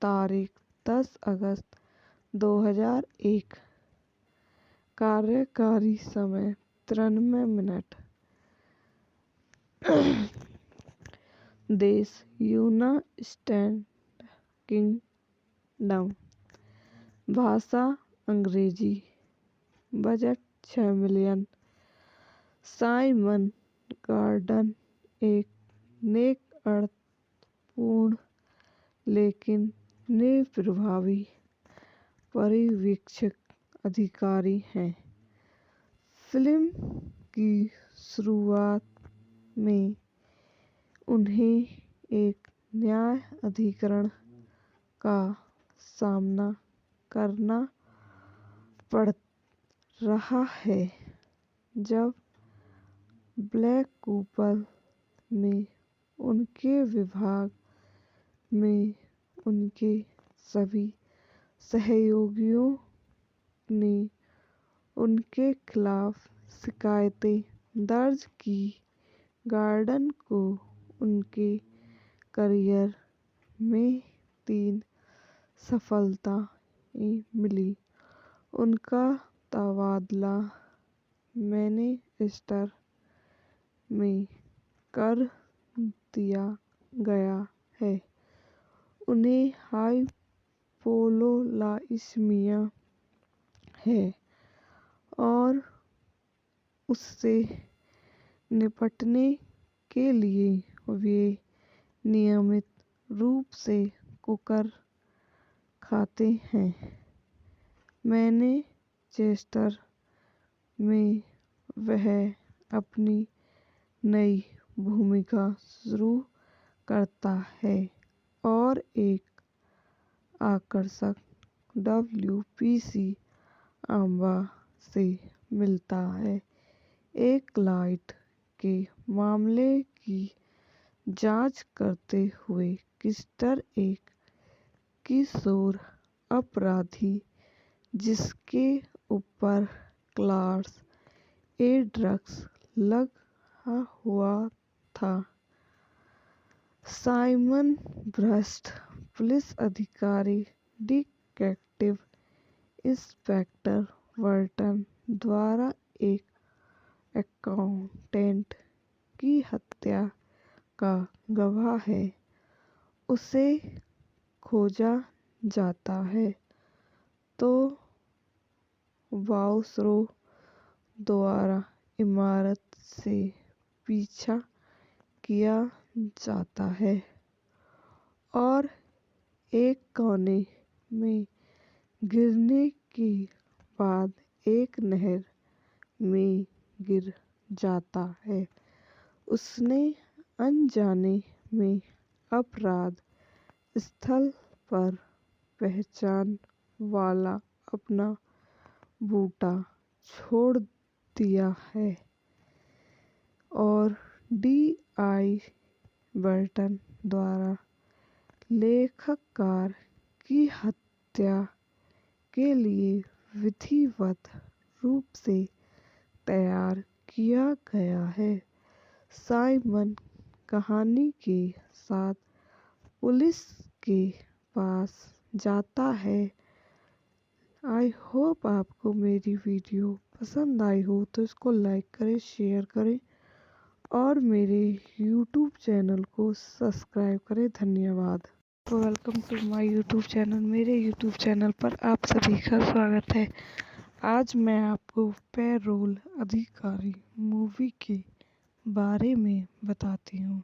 तारीख 10 अगस्त 2001। कार्यकारी समय 93 मिनट। देश यूनाइटेड किंगडम। भाषा अंग्रेजी। Budget 6 million. साइमन गॉर्डन एक नेक, अर्थपूर्ण लेकिन निप्रभावी पर्यवेक्षक अधिकारी हैं। फिल्म की शुरुआत में उन्हें एक न्यायाधिकरण का सामना करना पड़ रहा है जब ब्लैक कूपर में उनके विभाग में उनके सभी सहयोगियों ने उनके खिलाफ शिकायतें दर्ज की। गॉर्डन को उनके करियर में 3 सफलताएं मिली। उनका तबादला मैनचेस्टर में कर दिया गया है। उन्हें हाइपोलोलाइसीमिया है और उससे निपटने के लिए वे नियमित रूप से कुकर खाते हैं। मैनचेस्टर में वह अपनी नई भूमिका शुरू करता है और एक आकर्षक WPC अम्बा से मिलता है। एक क्लाइंट के मामले की जांच करते हुए किस्टर एक किशोर अपराधी जिसके ऊपर क्लास ए ड्रग्स लगा हुआ था। साइमन भ्रष्ट पुलिस अधिकारी डिटेक्टिव इंस्पेक्टर वर्टन द्वारा एक अकाउंटेंट की हत्या का गवाह है। उसे खोजा जाता है तो वाउसरो द्वारा इमारत से पीछा किया जाता है और एक कोने में गिरने के बाद एक नहर में गिर जाता है। उसने अनजाने में अपराध स्थल पर पहचान वाला अपना बूटा छोड़ दिया है और DI बर्टन द्वारा लेखककार की हत्या के लिए विधिवत रूप से तैयार किया गया है। साइमन कहानी के साथ पुलिस के पास जाता है। आई होप आपको मेरी वीडियो पसंद आई हो तो इसको लाइक करें, शेयर करें और मेरे YouTube चैनल को सब्सक्राइब करें। धन्यवाद। Welcome to my YouTube channel. मेरे YouTube चैनल पर आप सभी का स्वागत है। आज मैं आपको पैरोल अधिकारी मूवी के बारे में बताती हूँ।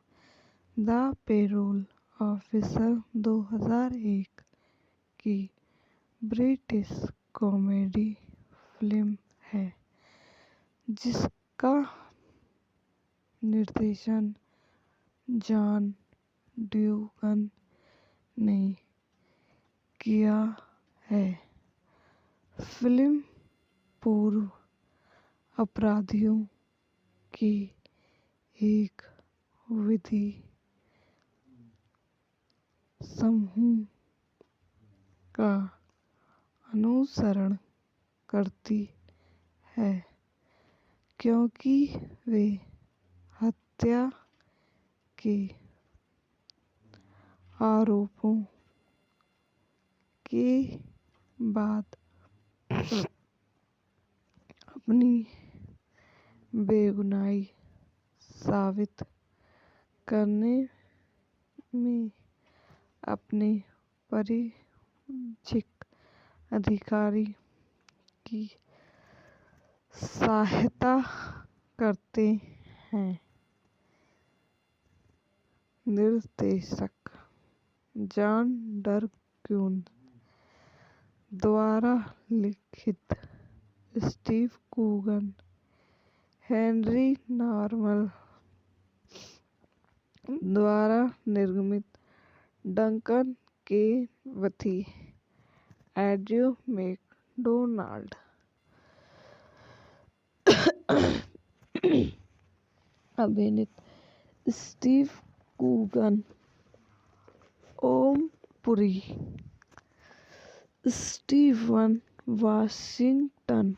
द पैरोल ऑफिसर 2001 की ब्रिटिश कॉमेडी फिल्म है जिसका निर्देशन जॉन ड्यूगन ने किया है। फिल्म पूर्व अपराधियों के एक विधि समूह का अनुसरण करती है क्योंकि वे हत्या के आरोपों के बाद अपनी बेगुनाही साबित करने में अपने परिचित अधिकारी की सहायता करते हैं। निर्देशक जॉन ड्यूगन द्वारा लिखित, स्टीव कूगन, हेनरी नॉर्मन द्वारा निर्मित, Duncan Kenworthy, Andrew Macdonald अभिनीत, Steve Coogan, Om Puri, Steven Washington,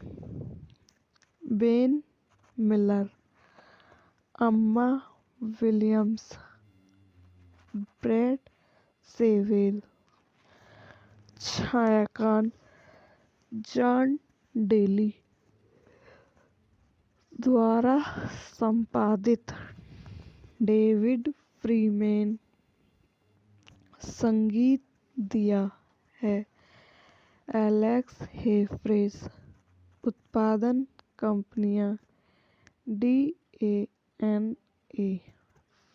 Ben Miller, Emma Williams, Brad Sewell, छायाकान जॉन डेली द्वारा संपादित, डेविड फ्रीमैन संगीत दिया है, एलेक्स हेफ्रेस उत्पादन कंपनियां DANA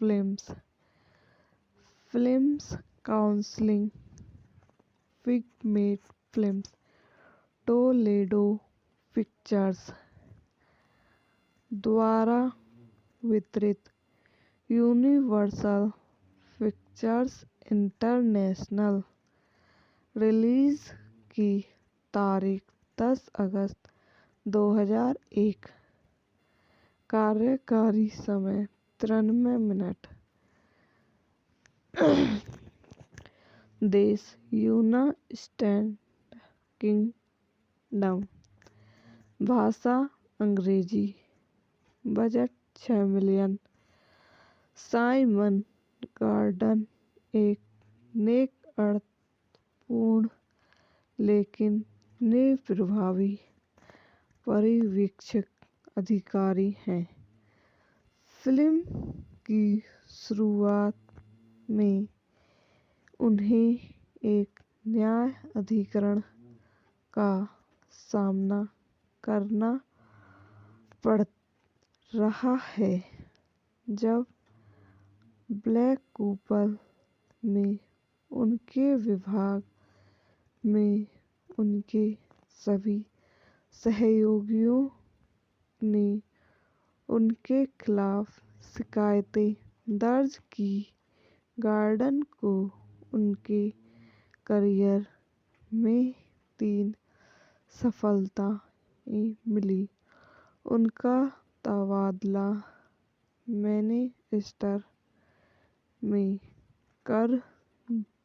Films, Films Council, Pigment Films, Toledo Pictures द्वारा वितरित यूनिवर्सल पिक्चर्स इंटरनेशनल। रिलीज की तारीख 10 अगस्त 2001। कार्यकारी समय 93 मिनट। देश यूनाइटेड किंगडम। भाषा अंग्रेजी। Budget 6 million. साइमन गार्डन एक नेक अर्थपूर्ण लेकिन निप्रभावी पर्यवेक्षक अधिकारी हैं। फिल्म की शुरुआत में उन्हें एक न्याय अधिकरण का सामना करना पड़ रहा है जब ब्लैक कूपर में उनके विभाग में उनके सभी सहयोगियों ने उनके खिलाफ शिकायतें दर्ज की। गार्डन को उनके करियर में 3 सफलताएं मिली। उनका तबादला मैनचेस्टर में कर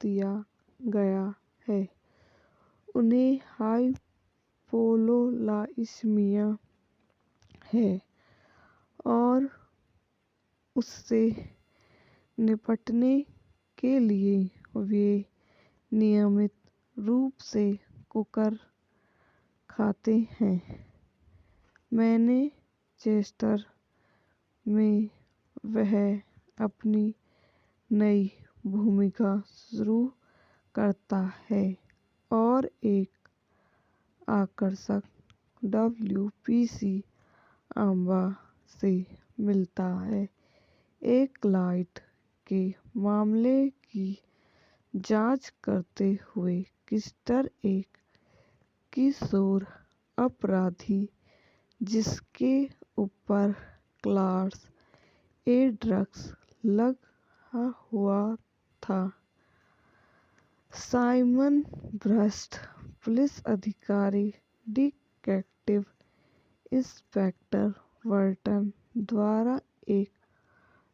दिया गया है। उन्हें हाइपोलोलाइसीमिया है और उससे निपटने के लिए वे नियमित रूप से कुकर खाते हैं। मैनचेस्टर में वह अपनी नई भूमिका शुरू करता है और एक आकर्षक WPC अम्बा से मिलता है। एक क्लाइंट के मामले की जांच करते हुए क्रिस्टर एक किशोर अपराधी जिसके ऊपर क्लास A ड्रग्स लगा हुआ था। साइमन भ्रष्ट पुलिस अधिकारी डिटेक्टिव इंस्पेक्टर बर्टन द्वारा एक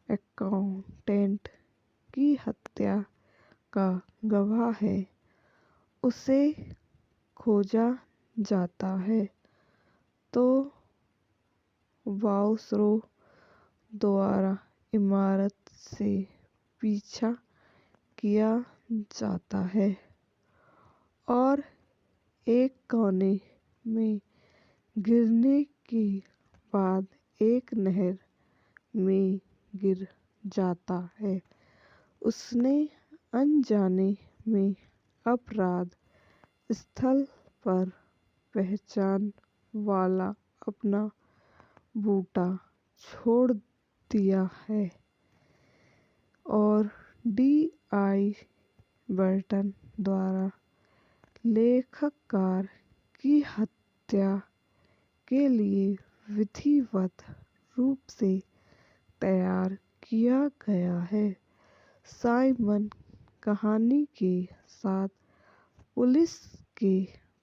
अकाउंटेंट की हत्या का गवाह है। उसे खोजा जाता है तो वाउसरो द्वारा इमारत से पीछा किया जाता है और एक कोने में गिरने के बाद एक नहर में गिर जाता है। उसने अनजाने में अपराध स्थल पर पहचान वाला अपना बूटा छोड़ दिया है और DI बर्टन द्वारा लेखककार की हत्या के लिए विधिवत रूप से तैयार किया गया है। साइमन कहानी के साथ पुलिस के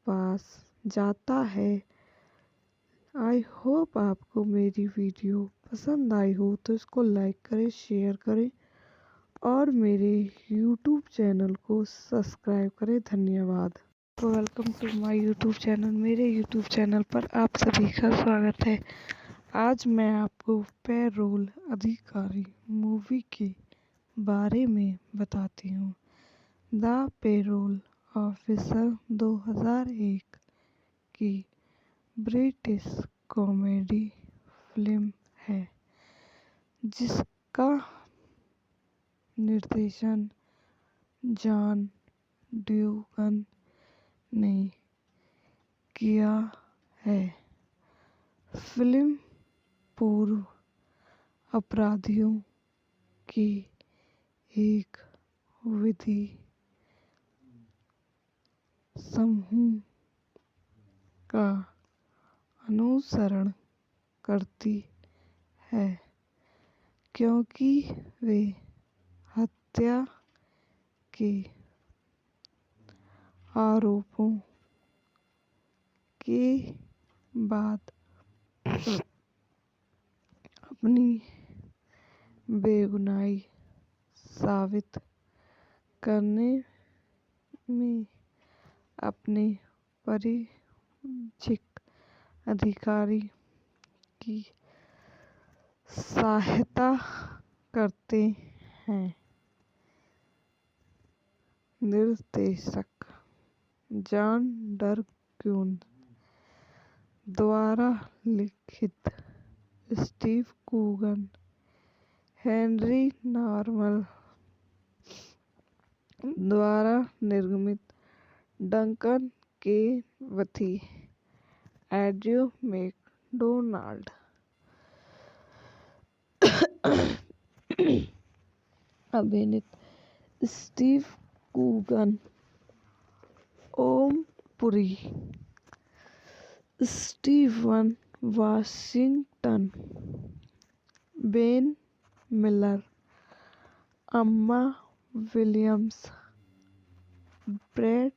पास जाता है। आई होप आपको मेरी वीडियो पसंद आई हो तो इसको लाइक करें, शेयर करें और मेरे YouTube चैनल को सब्सक्राइब करें। धन्यवाद। Welcome to my YouTube channel. मेरे YouTube चैनल पर आप सभी का स्वागत है। आज मैं आपको पैरोल अधिकारी मूवी के बारे में बताती हूँ। द पैरोल ऑफिसर 2001 की ब्रिटिश कॉमेडी फिल्म है जिसका निर्देशन जॉन ड्यूगन ने किया है। फिल्म पूर्व अपराधियों के एक विधि समूह का अनुसरण करती है, क्योंकि वे हत्या के आरोपों के बाद अपनी बेगुनाही साबित करने में अपने परीक्षित अधिकारी की सहायता करते हैं। निर्देशक जॉन डरक्यून द्वारा लिखित, स्टीव कूगन, हेनरी नॉर्मन द्वारा निर्मित, Duncan Kenworthy, Andrew Macdonald अभिनीत, Steve Coogan, Om Puri, Steven Washington, Ben Miller, Emma Williams, Brad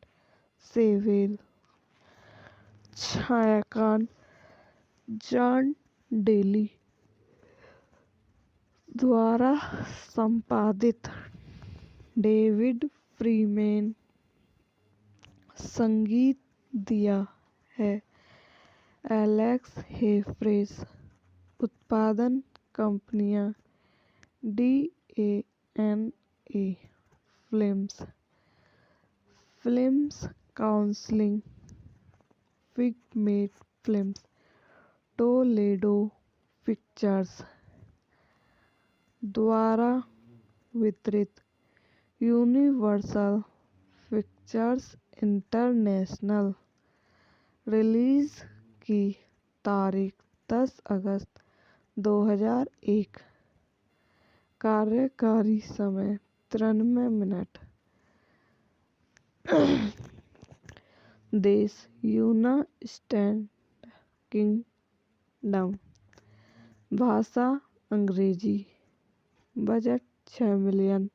Sewell, छायांकन जॉन डेली द्वारा संपादित, डेविड फ्रीमैन संगीत दिया है, एलेक्स हेफ्रेस। उत्पादन कंपनियां DANA Films, Films Council, Pigment Films, Toledo Pictures द्वारा वितरित, यूनिवर्सल पिक्चर्स इंटरनेशनल। रिलीज की तारीख 10 अगस्त 2001। कार्यकारी समय 93 मिनट। देश यूनाइटेड किंगडम। भाषा अंग्रेजी। Budget 6 million.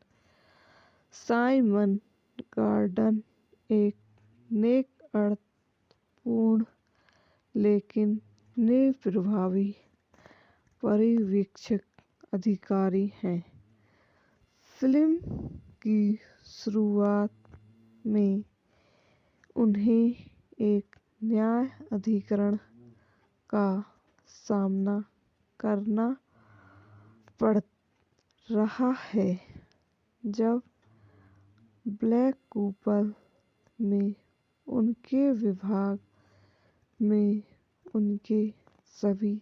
साइमन गॉर्डन एक नेक, अर्थपूर्ण लेकिन निप्रभावी पर्यवेक्षक अधिकारी हैं। फिल्म की शुरुआत में उन्हें एक न्यायाधिकरण का सामना करना पड़ रहा है जब ब्लैक कूपर में उनके विभाग में उनके सभी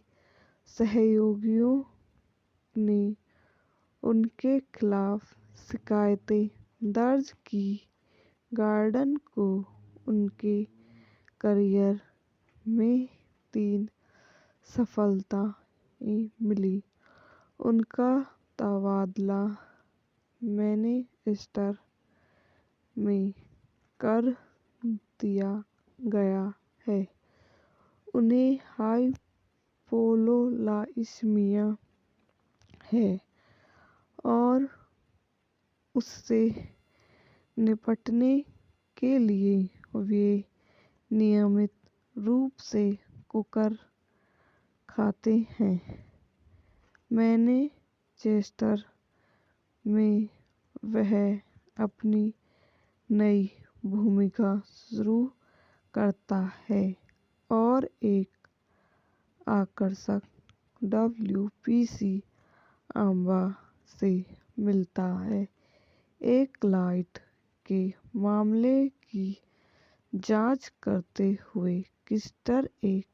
सहयोगियों ने उनके खिलाफ शिकायतें दर्ज की। गॉर्डन को उनके करियर में 3 सफलताएं मिली। उनका तबादला मैनचेस्टर में कर दिया गया है। उन्हें हाइपोलोलाइसीमिया है और उससे निपटने के लिए वे नियमित रूप से कुकर खाते हैं। मैनचेस्टर में वह अपनी नई भूमिका शुरू करता है और एक आकर्षक WPC अम्बा से मिलता है। एक क्लाइंट के मामले की जांच करते हुए किस्टर एक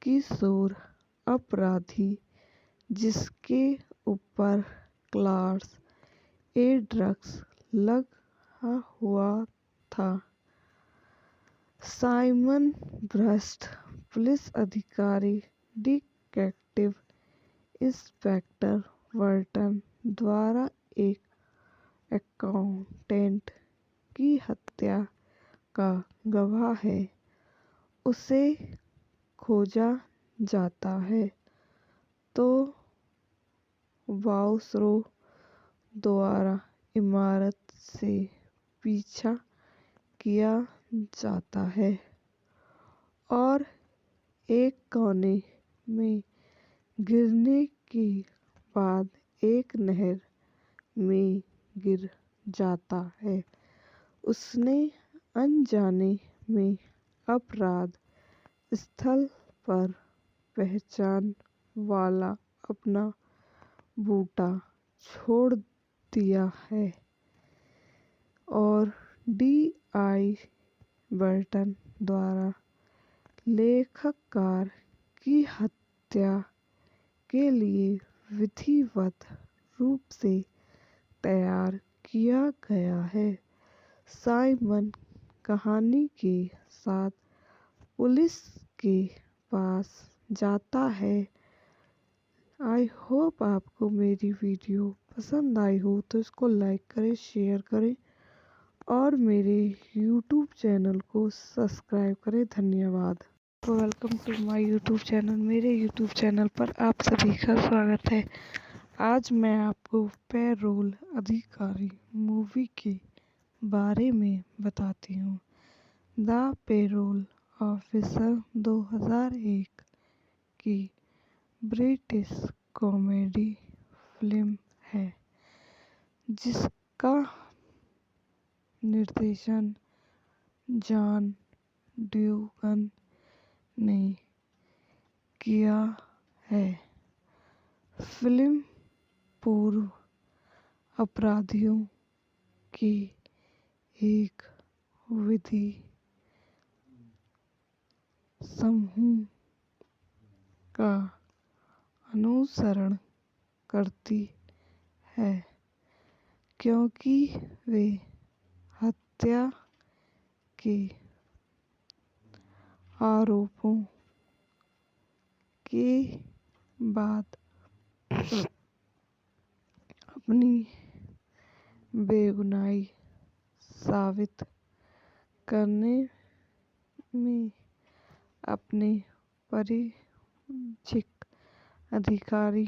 किशोर अपराधी जिसके ऊपर क्लास A ड्रग्स लगा हुआ था। साइमन भ्रष्ट पुलिस अधिकारी डिटेक्टिव इंस्पेक्टर वर्टन द्वारा एक अकाउंटेंट की हत्या का गवाह है, उसे खोजा जाता है तो वाउसरो द्वारा इमारत से पीछा किया जाता है और एक कोने में गिरने के बाद एक नहर में गिर जाता है। उसने अनजाने में अपराध स्थल पर पहचान वाला अपना बूटा छोड़ दिया है और डी.आई. बर्टन द्वारा लेखककार की हत्या के लिए विधिवत रूप से तैयार किया गया है। साइमन कहानी के साथ पुलिस के पास जाता है। आई होप आपको मेरी वीडियो पसंद आई हो तो इसको लाइक करें, शेयर करें और मेरे यूट्यूब चैनल को सब्सक्राइब करें। धन्यवाद। तो welcome to my YouTube channel. मेरे यूट्यूब चैनल पर आप सभी का स्वागत है। आज मैं आपको पैरोल अधिकारी मूवी के बारे में बताती हूँ। द पैरोल ऑफिसर 2001 की ब्रिटिश कॉमेडी फिल्म है जिसका निर्देशन जॉन ड्यूगन ने किया है। फिल्म पूर्व अपराधियों के एक विधि समूह का अनुसरण करती है क्योंकि वे हत्या के आरोपों के बाद अपनी बेगुनाही साबित करने में अपने परिचित अधिकारी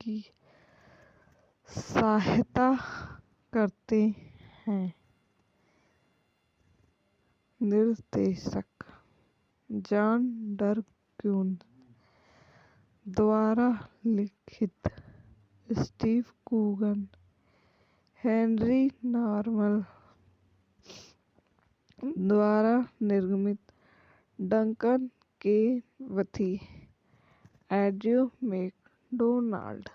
की सहायता करते हैं। निर्देशक जॉन ड्यूगन द्वारा लिखित, स्टीव कूगन, हेनरी नॉर्मन द्वारा निर्मित, Duncan Kenworthy, Andrew Macdonald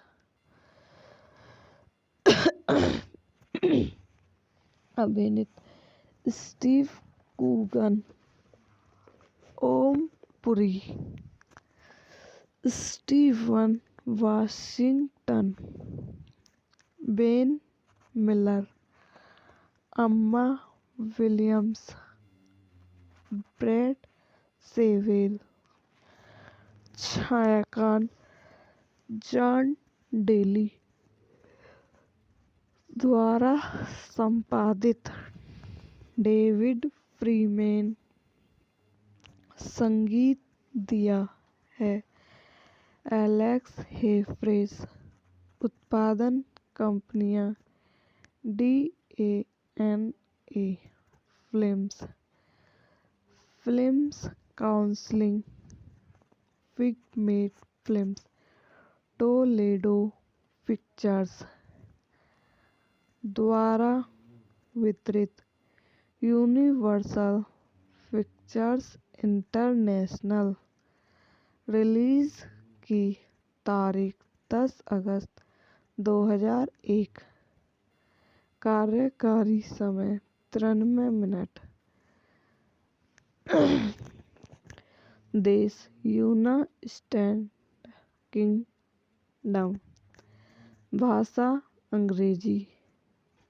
अभिनीत, Steve Coogan, Om Puri, Steven Washington, Ben Miller, Emma Williams, Brad Sewell, छायाकान जॉन डेली द्वारा संपादित, डेविड फ्रीमैन संगीत दिया है, एलेक्स हेफ्रेस। उत्पादन कंपनियां DANA Films, Films Council, Pigment Films, Toledo Pictures द्वारा वितरित, यूनिवर्सल पिक्चर्स इंटरनेशनल। रिलीज की तारीख 10 अगस्त 2001। कार्यकारी समय 93 मिनट। देश यूनाइटेड किंगडम। भाषा अंग्रेजी।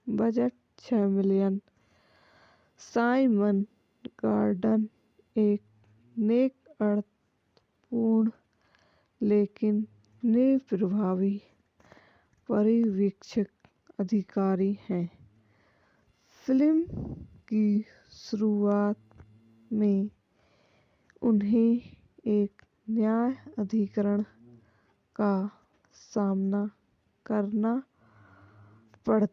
Budget 6 million. साइमन गॉर्डन एक नेक अर्थपूर्ण लेकिन निप्रभावी पर्यवेक्षक अधिकारी हैं। फिल्म की शुरुआत में उन्हें एक न्याय अधिकरण का सामना करना पड़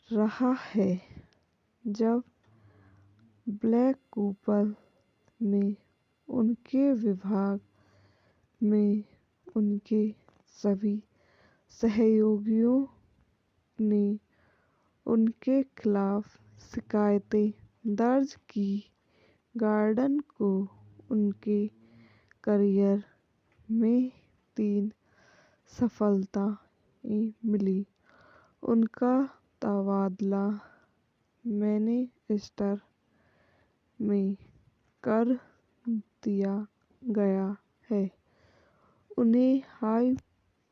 रहा है जब ब्लैक कूपर में उनके विभाग में उनके सभी सहयोगियों ने उनके खिलाफ शिकायतें दर्ज की। गॉर्डन को उनके करियर में 3 सफलताएं मिली। उनका तबादला मैनचेस्टर में कर दिया गया है। उन्हें हाइपोलोलाइसीमिया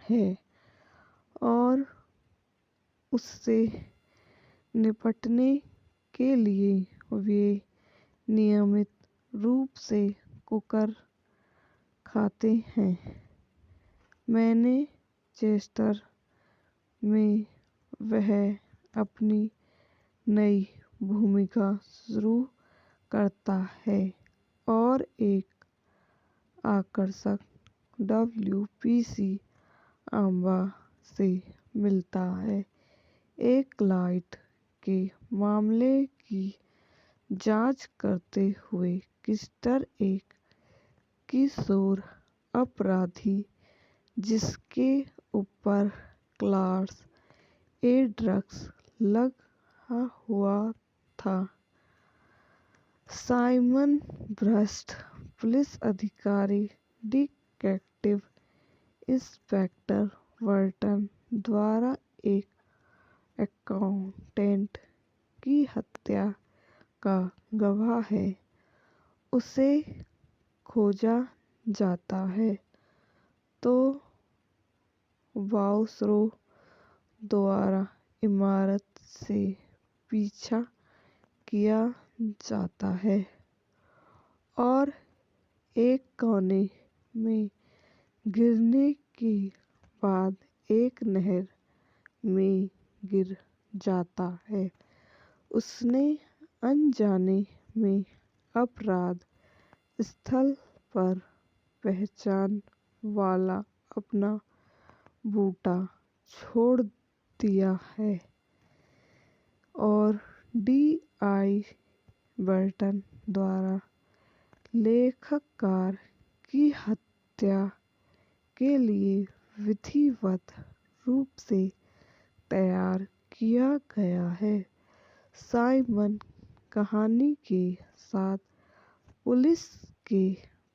है और उससे निपटने के लिए वे नियमित रूप से कुकर खाते हैं। मैनचेस्टर में वह अपनी नई भूमिका शुरू करता है और एक आकर्षक डब्ल्यूपीसी आम्बा से मिलता है। एक क्लाइंट के मामले की जांच करते हुए किस्टर एक किशोर अपराधी जिसके ऊपर क्लास ए ड्रग्स लगा हुआ था। साइमन भ्रष्ट पुलिस अधिकारी डिटेक्टिव इंस्पेक्टर बर्टन द्वारा एक अकाउंटेंट की हत्या का गवाह है। उसे खोजा जाता है तो वाउसरो द्वारा इमारत से पीछा किया जाता है और एक कोने में गिरने के बाद एक नहर में गिर जाता है। उसने अनजाने में अपराध स्थल पर पहचान वाला अपना बूटा छोड़ दिया है और डी.आई. बर्टन द्वारा लेखककार की हत्या के लिए विधिवत रूप से तैयार किया गया है। साइमन कहानी के साथ पुलिस के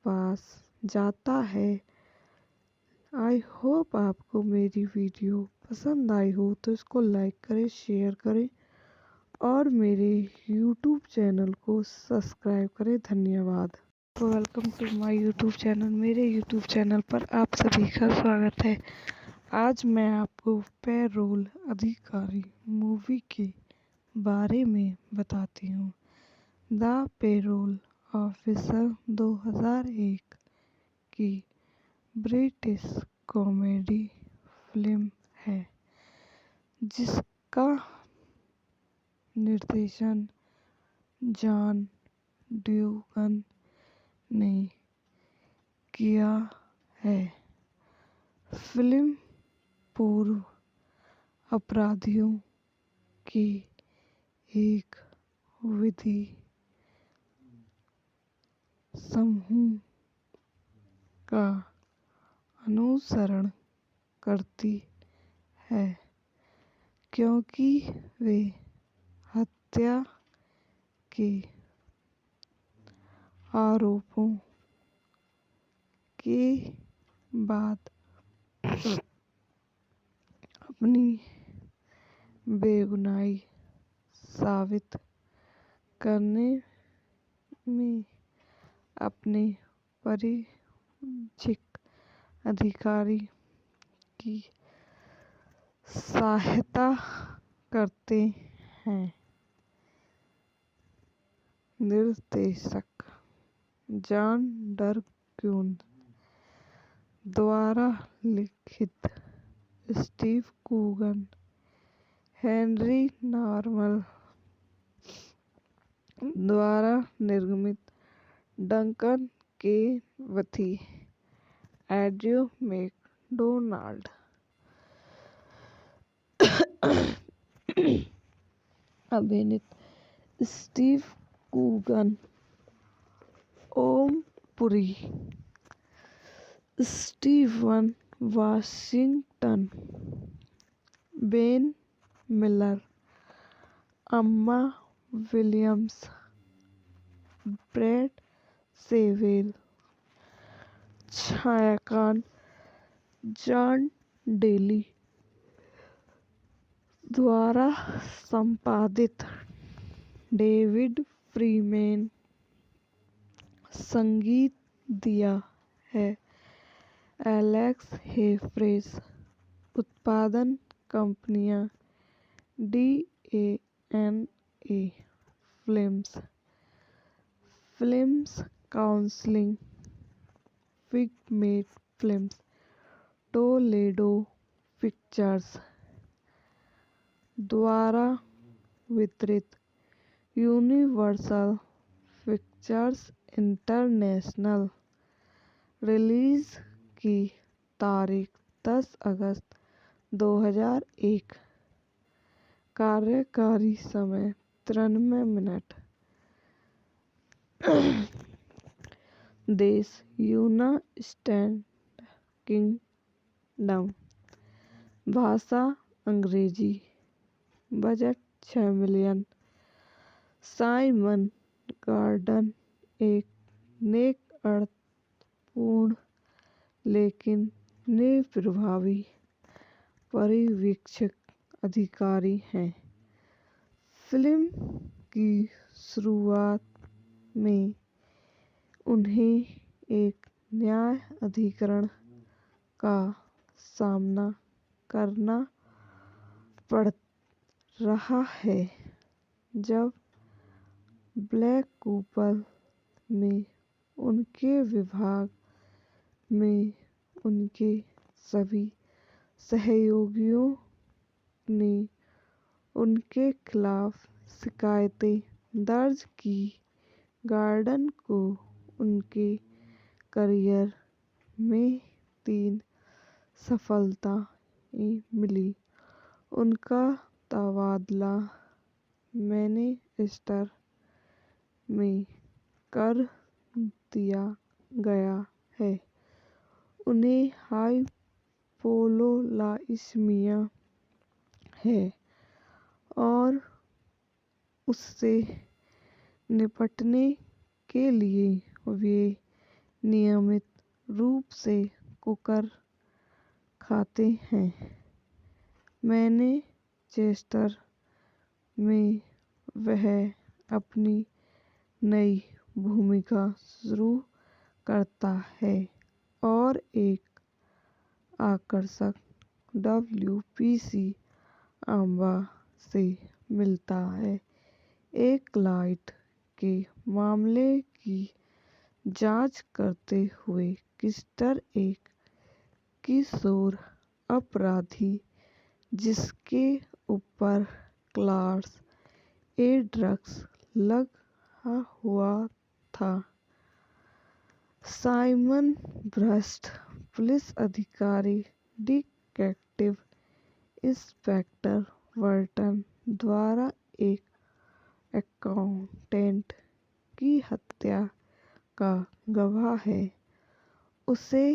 पास जाता है। आई होप आपको मेरी वीडियो पसंद आई हो तो इसको लाइक करें, शेयर करें और मेरे यूट्यूब चैनल को सब्सक्राइब करें। धन्यवाद। Welcome to my YouTube channel. मेरे यूट्यूब चैनल पर आप सभी का स्वागत है। आज मैं आपको पैरोल अधिकारी मूवी के बारे में बताती हूँ। द पैरोल ऑफिसर 2001 की ब्रिटिश कॉमेडी फिल्म है जिसका निर्देशन जॉन ड्यूगन ने किया है। फिल्म पूर्व अपराधियों के एक विधि समूह का अनुसरण करती है क्योंकि वे हत्या के आरोपों के बाद अपनी बेगुनाही साबित करने में अपने परिचित अधिकारी की सहायता करते हैं। निर्देशक जॉन डरक्यून द्वारा लिखित, स्टीव कूगन, हेनरी नॉर्मल द्वारा निर्मित, Duncan Kenworthy, Andrew Macdonald अभिनीत, Steve Coogan, Om Puri, Steven Washington, Ben Miller, Emma Williams, Brad Sewell, छायाकान जॉन डेली द्वारा संपादित, डेविड फ्रीमैन संगीत दिया है, एलेक्स हेफ्रेस। उत्पादन कंपनियां DANA Films, Films Council, Pigment Films, Toledo Pictures द्वारा वितरित, यूनिवर्सल पिक्चर्स इंटरनेशनल। रिलीज की तारीख 10 अगस्त 2001। कार्यकारी समय 93 मिनट। देश यूनाइटेड किंगडम। भाषा अंग्रेजी। Budget 6 million. साइमन गॉर्डन एक नेक अर्थपूर्ण लेकिन निप्रभावी पर्यवेक्षक अधिकारी हैं। फिल्म की शुरुआत में उन्हें एक न्याय अधिकरण का सामना करना पड़ रहा है जब ब्लैक कूपर में उनके विभाग में उनके सभी सहयोगियों ने उनके खिलाफ शिकायतें दर्ज की। गॉर्डन को उनके करियर में 3 सफलताएं मिली। उनका तबादला मैनचेस्टर में कर दिया गया है। उन्हें हाइपोलोलाइसीमिया है और उससे निपटने के लिए वे नियमित रूप से कुकर खाते हैं। मैनचेस्टर में वह अपनी नई भूमिका शुरू करता है और एक आकर्षक WPC अम्बा से मिलता है। एक क्लाइंट के मामले की जांच करते हुए किस्टर एक किशोर अपराधी जिसके ऊपर क्लास A ड्रग्स लगा हुआ था। साइमन भ्रष्ट पुलिस अधिकारी डिटेक्टिव इंस्पेक्टर बर्टन द्वारा एक अकाउंटेंट की हत्या का गवाह है। उसे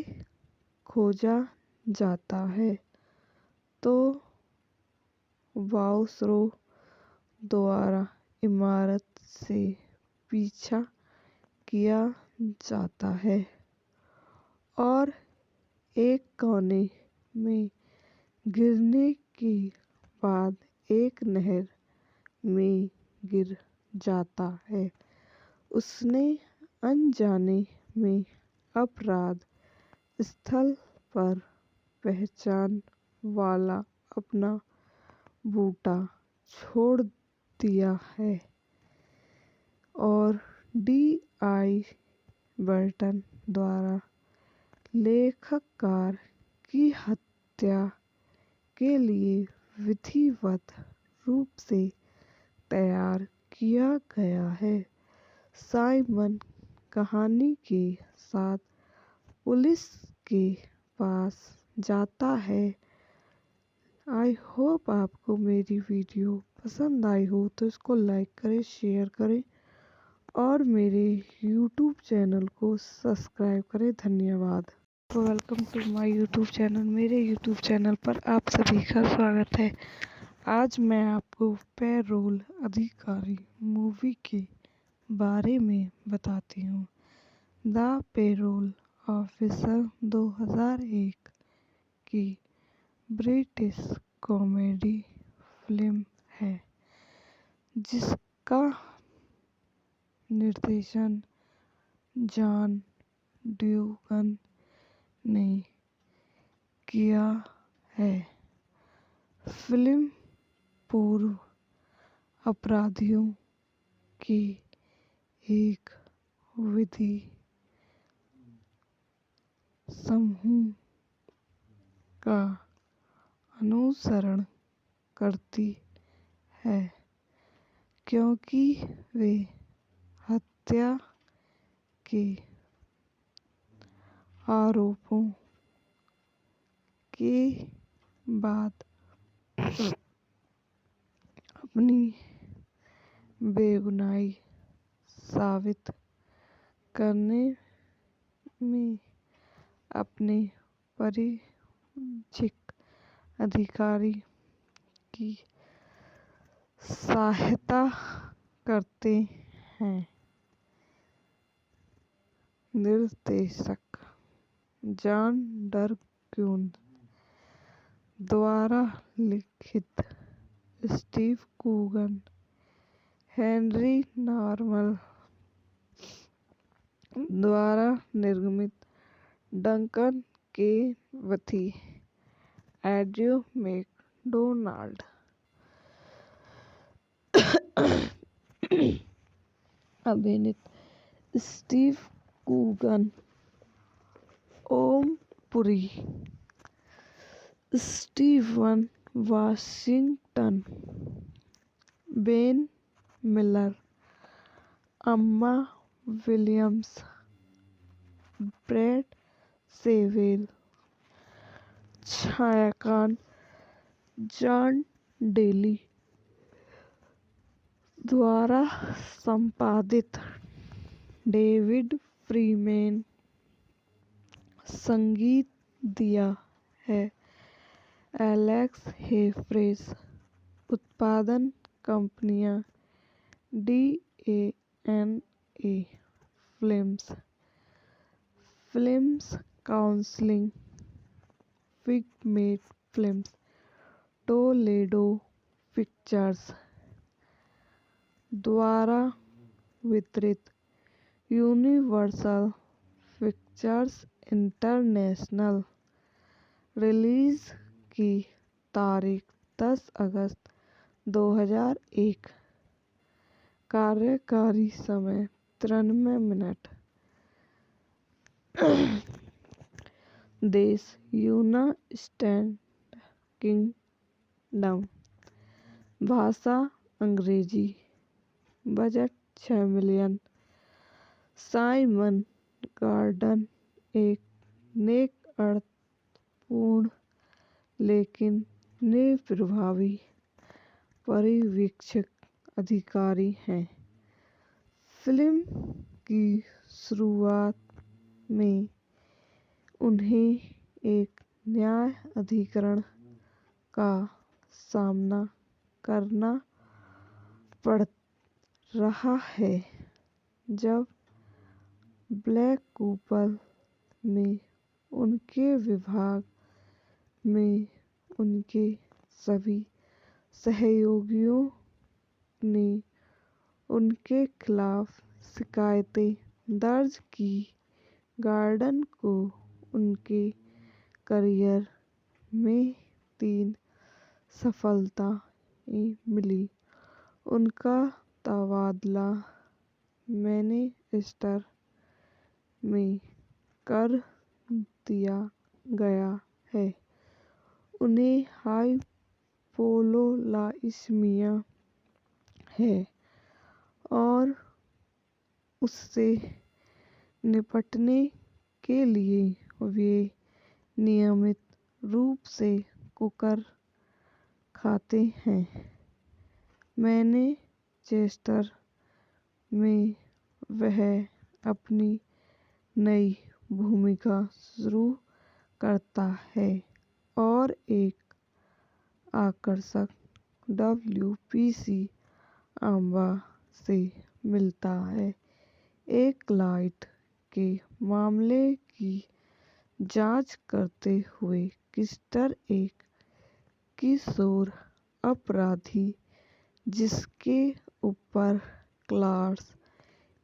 खोजा जाता है तो वाउसरो द्वारा इमारत से पीछा किया जाता है और एक कोने में गिरने के बाद एक नहर में गिर जाता है। उसने अनजाने में अपराध स्थल पर पहचान वाला अपना बूटा छोड़ दिया है और D.I. बर्टन द्वारा लेखककार की हत्या के लिए विधिवत रूप से तैयार किया गया है। साइमन कहानी के साथ पुलिस के पास जाता है। आई होप आपको मेरी वीडियो पसंद आई हो तो इसको लाइक करें, शेयर करें और मेरे यूट्यूब चैनल को सब्सक्राइब करें। धन्यवाद। Welcome to my YouTube channel. मेरे यूट्यूब चैनल पर आप सभी का स्वागत है। आज मैं आपको पैरोल अधिकारी मूवी के बारे में बताती हूँ। द पैरोल ऑफिसर 2001 की ब्रिटिश कॉमेडी फिल्म है जिसका निर्देशन जॉन ड्यूगन ने किया है। फिल्म पूर्व अपराधियों के एक विधि समूह का अनुसरण करती है क्योंकि वे हत्या के आरोपों के बाद अपनी बेगुनाही साबित करने में अपने परिचित अधिकारी की सहायता करते हैं। निर्देशक जॉन ड्यूगन द्वारा लिखित, स्टीव कूगन, हेनरी नॉर्मन द्वारा निर्मित, Duncan Kenworthy, Andrew Macdonald अभिनीत, Steve Coogan, Om Puri, Steven Washington, Ben Miller, Emma Williams, Brad Sewell, छायाकान जॉन डेली द्वारा संपादित, डेविड फ्रीमैन संगीत दिया है, एलेक्स हेफ्रेस। उत्पादन कंपनियां DANA films Council, Pigment Films, Toledo Pictures द्वारा वितरित, यूनिवर्सल पिक्चर्स इंटरनेशनल। रिलीज की तारीख 10 अगस्त 2001। कार्यकारी समय 93 मिनट। देश यूनाइटेड किंगडम। भाषा अंग्रेजी। Budget 6 million. साइमन गॉर्डन एक नेक, अर्थपूर्ण लेकिन निप्रभावी पर्यवेक्षक अधिकारी हैं। फिल्म की शुरुआत में उन्हें एक न्याय अधिकरण का सामना करना पड़ रहा है जब ब्लैकपूल में उनके विभाग में उनके सभी सहयोगियों ने उनके खिलाफ शिकायतें दर्ज की। गॉर्डन को उनके करियर में 3 सफलताएं मिली। उनका तबादला मैनचेस्टर में कर दिया गया है। उन्हें हाइपोलोलाइसीमिया है और उससे निपटने के लिए वे नियमित रूप से कुकर खाते हैं। मैनचेस्टर में वह अपनी नई भूमिका शुरू करता है और एक आकर्षक WPC अम्बा से मिलता है। एक क्लाइंट के मामले की जांच करते हुए किस्टर एक किशोर अपराधी जिसके ऊपर क्लास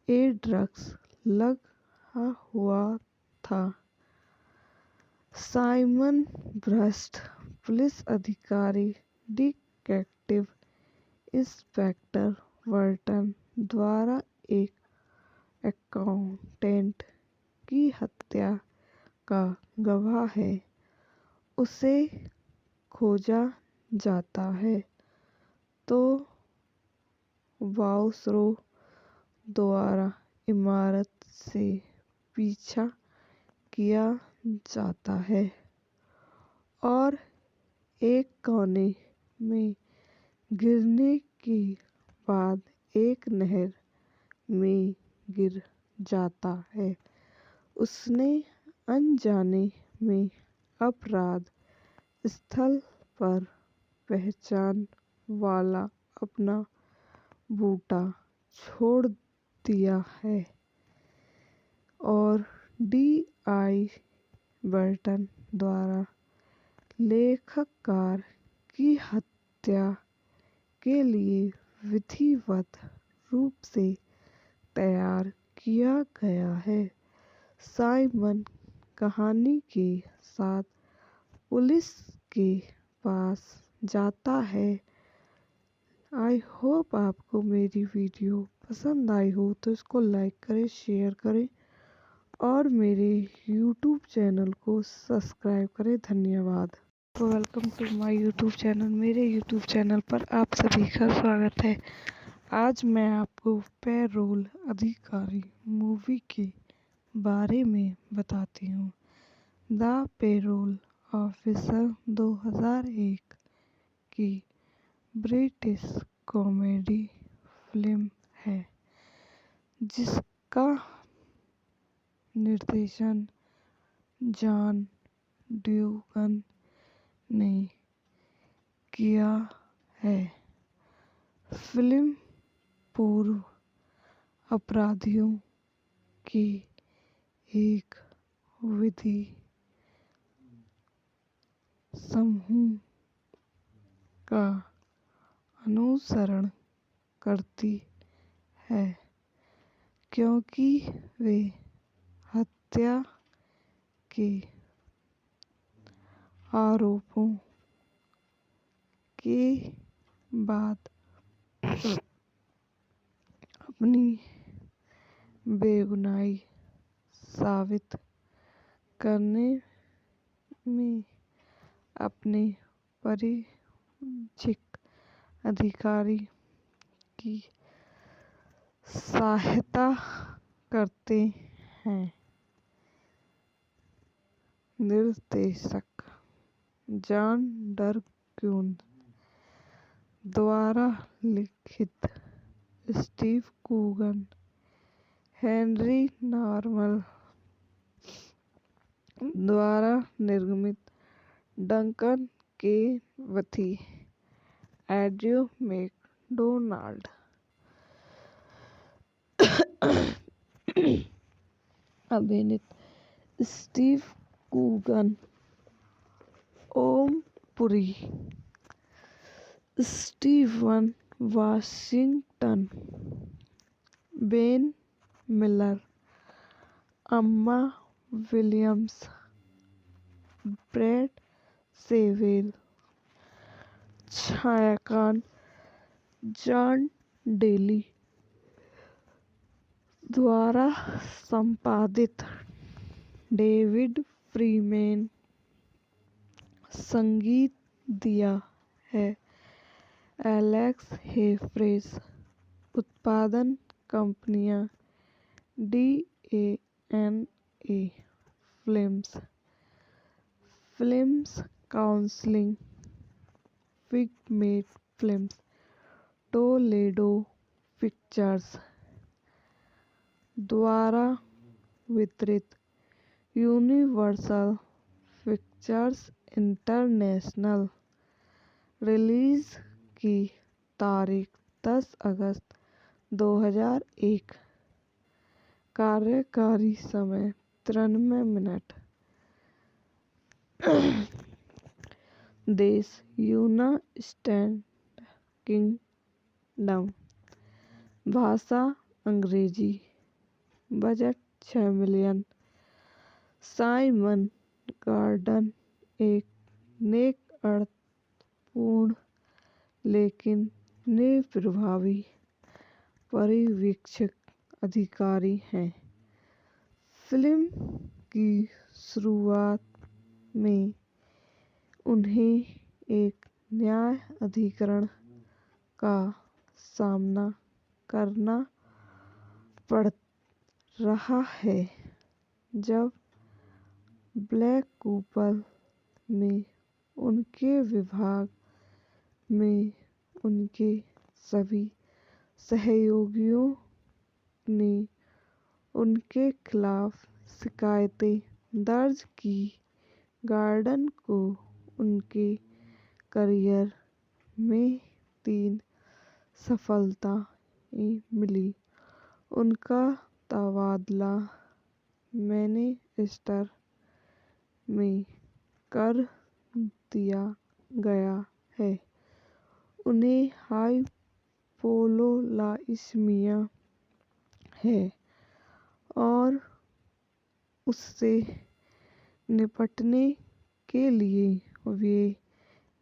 ए ड्रग्स लगा हुआ था। साइमन ब्रस्ट पुलिस अधिकारी डिटेक्टिव इंस्पेक्टर वर्टन द्वारा एक अकाउंटेंट की हत्या का गवाह है। उसे खोजा जाता है तो वाउसरो द्वारा इमारत से पीछा किया जाता है और एक कोने में गिरने के बाद एक नहर में गिर जाता है। उसने अनजाने में अपराध स्थल पर पहचान वाला अपना बूटा छोड़ दिया है और DI बर्टन द्वारा लेखककार की हत्या के लिए विधिवत रूप से तैयार किया गया है। साइमन कहानी के साथ पुलिस के पास जाता है। आई होप आपको मेरी वीडियो पसंद आई हो तो इसको लाइक करें, शेयर करें और मेरे यूट्यूब चैनल को सब्सक्राइब करें। धन्यवाद। Welcome to my YouTube channel. मेरे यूट्यूब चैनल पर आप सभी का स्वागत है। आज मैं आपको पैरोल अधिकारी मूवी के बारे में बताती हूँ। द पैरोल ऑफिसर 2001 की ब्रिटिश कॉमेडी फिल्म है जिसका निर्देशन जॉन ड्यूगन ने किया है। फिल्म पूर्व अपराधियों के एक विधि समूह का अनुसरण करती है क्योंकि वे हत्या के आरोपों के बाद अपनी बेगुनाही साबित करने में अपने परिचित अधिकारी की सहायता करते हैं। निर्देशक जॉन ड्यूगन द्वारा लिखित, स्टीव कूगन, हेनरी नॉर्मन द्वारा निर्मित, डंकन केनेथी, एंड्रयू मैकडोनाल्ड अभिनीत, Steve Coogan, Om Puri, Steven Washington, Ben Miller, Emma Williams, Brad Sewell, छायाकान, जॉन डेली, द्वारा संपादित, डेविड फ्रीमैन संगीत दिया है, एलेक्स हेफ्रेस। उत्पादन कंपनियां DANA Films, Films Council, Pigment Films, Toledo Pictures. द्वारा वितरित, यूनिवर्सल पिक्चर्स इंटरनेशनल। रिलीज की तारीख 10 अगस्त 2001। कार्यकारी समय 93 मिनट। देश यूनाइटेड किंगडम। भाषा अंग्रेजी। Budget 6 million. साइमन गार्डन एक नेक अर्थपूर्ण लेकिन निप्रभावी पर्यवेक्षक अधिकारी हैं। फिल्म की शुरुआत में उन्हें एक न्याय अधिकरण का सामना करना पड़ रहा है जब ब्लैक कूपर में उनके विभाग में उनके सभी सहयोगियों ने उनके खिलाफ शिकायतें दर्ज की। गार्डन को उनके करियर में 3 सफलताएं मिली। उनका तबादला मैनचेस्टर में कर दिया गया है। उन्हें हाइपोलोलाइसीमिया है और उससे निपटने के लिए वे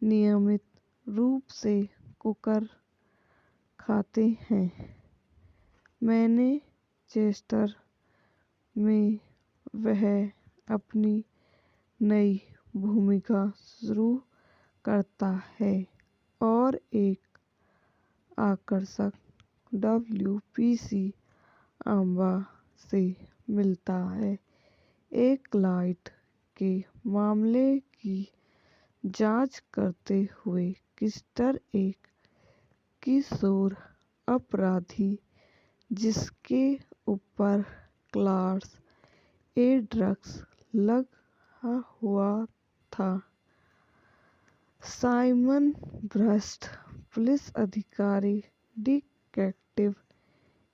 नियमित रूप से कुकर खाते हैं। मैनचेस्टर में वह अपनी नई भूमिका शुरू करता है और एक आकर्षक WPC अम्बा से मिलता है। एक लाइट के मामले की जांच करते हुए क्रिस्टर एक किशोर अपराधी जिसके ऊपर क्लास A ड्रग्स लगा हुआ था। साइमन भ्रष्ट पुलिस अधिकारी डिटेक्टिव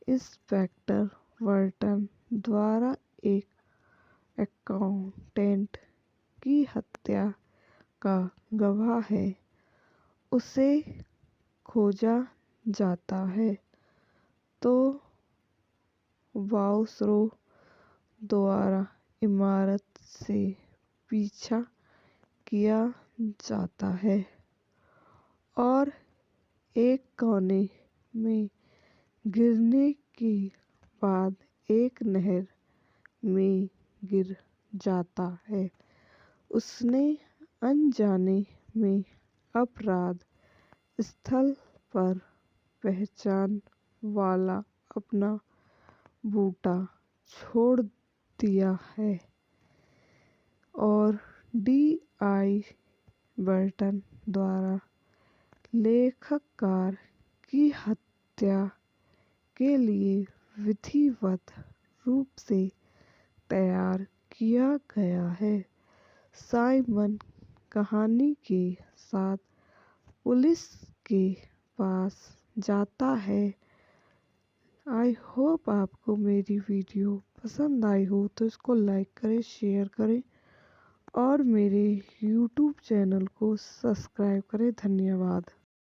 इंस्पेक्टर बर्टन द्वारा एक अकाउंटेंट की हत्या का गवाह है। उसे खोजा जाता है तो वाउसरो द्वारा इमारत से पीछा किया जाता है और एक कोने में गिरने के बाद एक नहर में गिर जाता है। उसने अनजाने में अपराध स्थल पर पहचान वाला अपना बूटा छोड़ दिया है और DI बर्टन द्वारा लेखककार की हत्या के लिए विधिवत रूप से तैयार किया गया है। साइमन कहानी के साथ पुलिस के पास जाता है। आई होप आपको मेरी वीडियो पसंद आई हो तो इसको लाइक करें, शेयर करें और मेरे YouTube चैनल को सब्सक्राइब करें। धन्यवाद।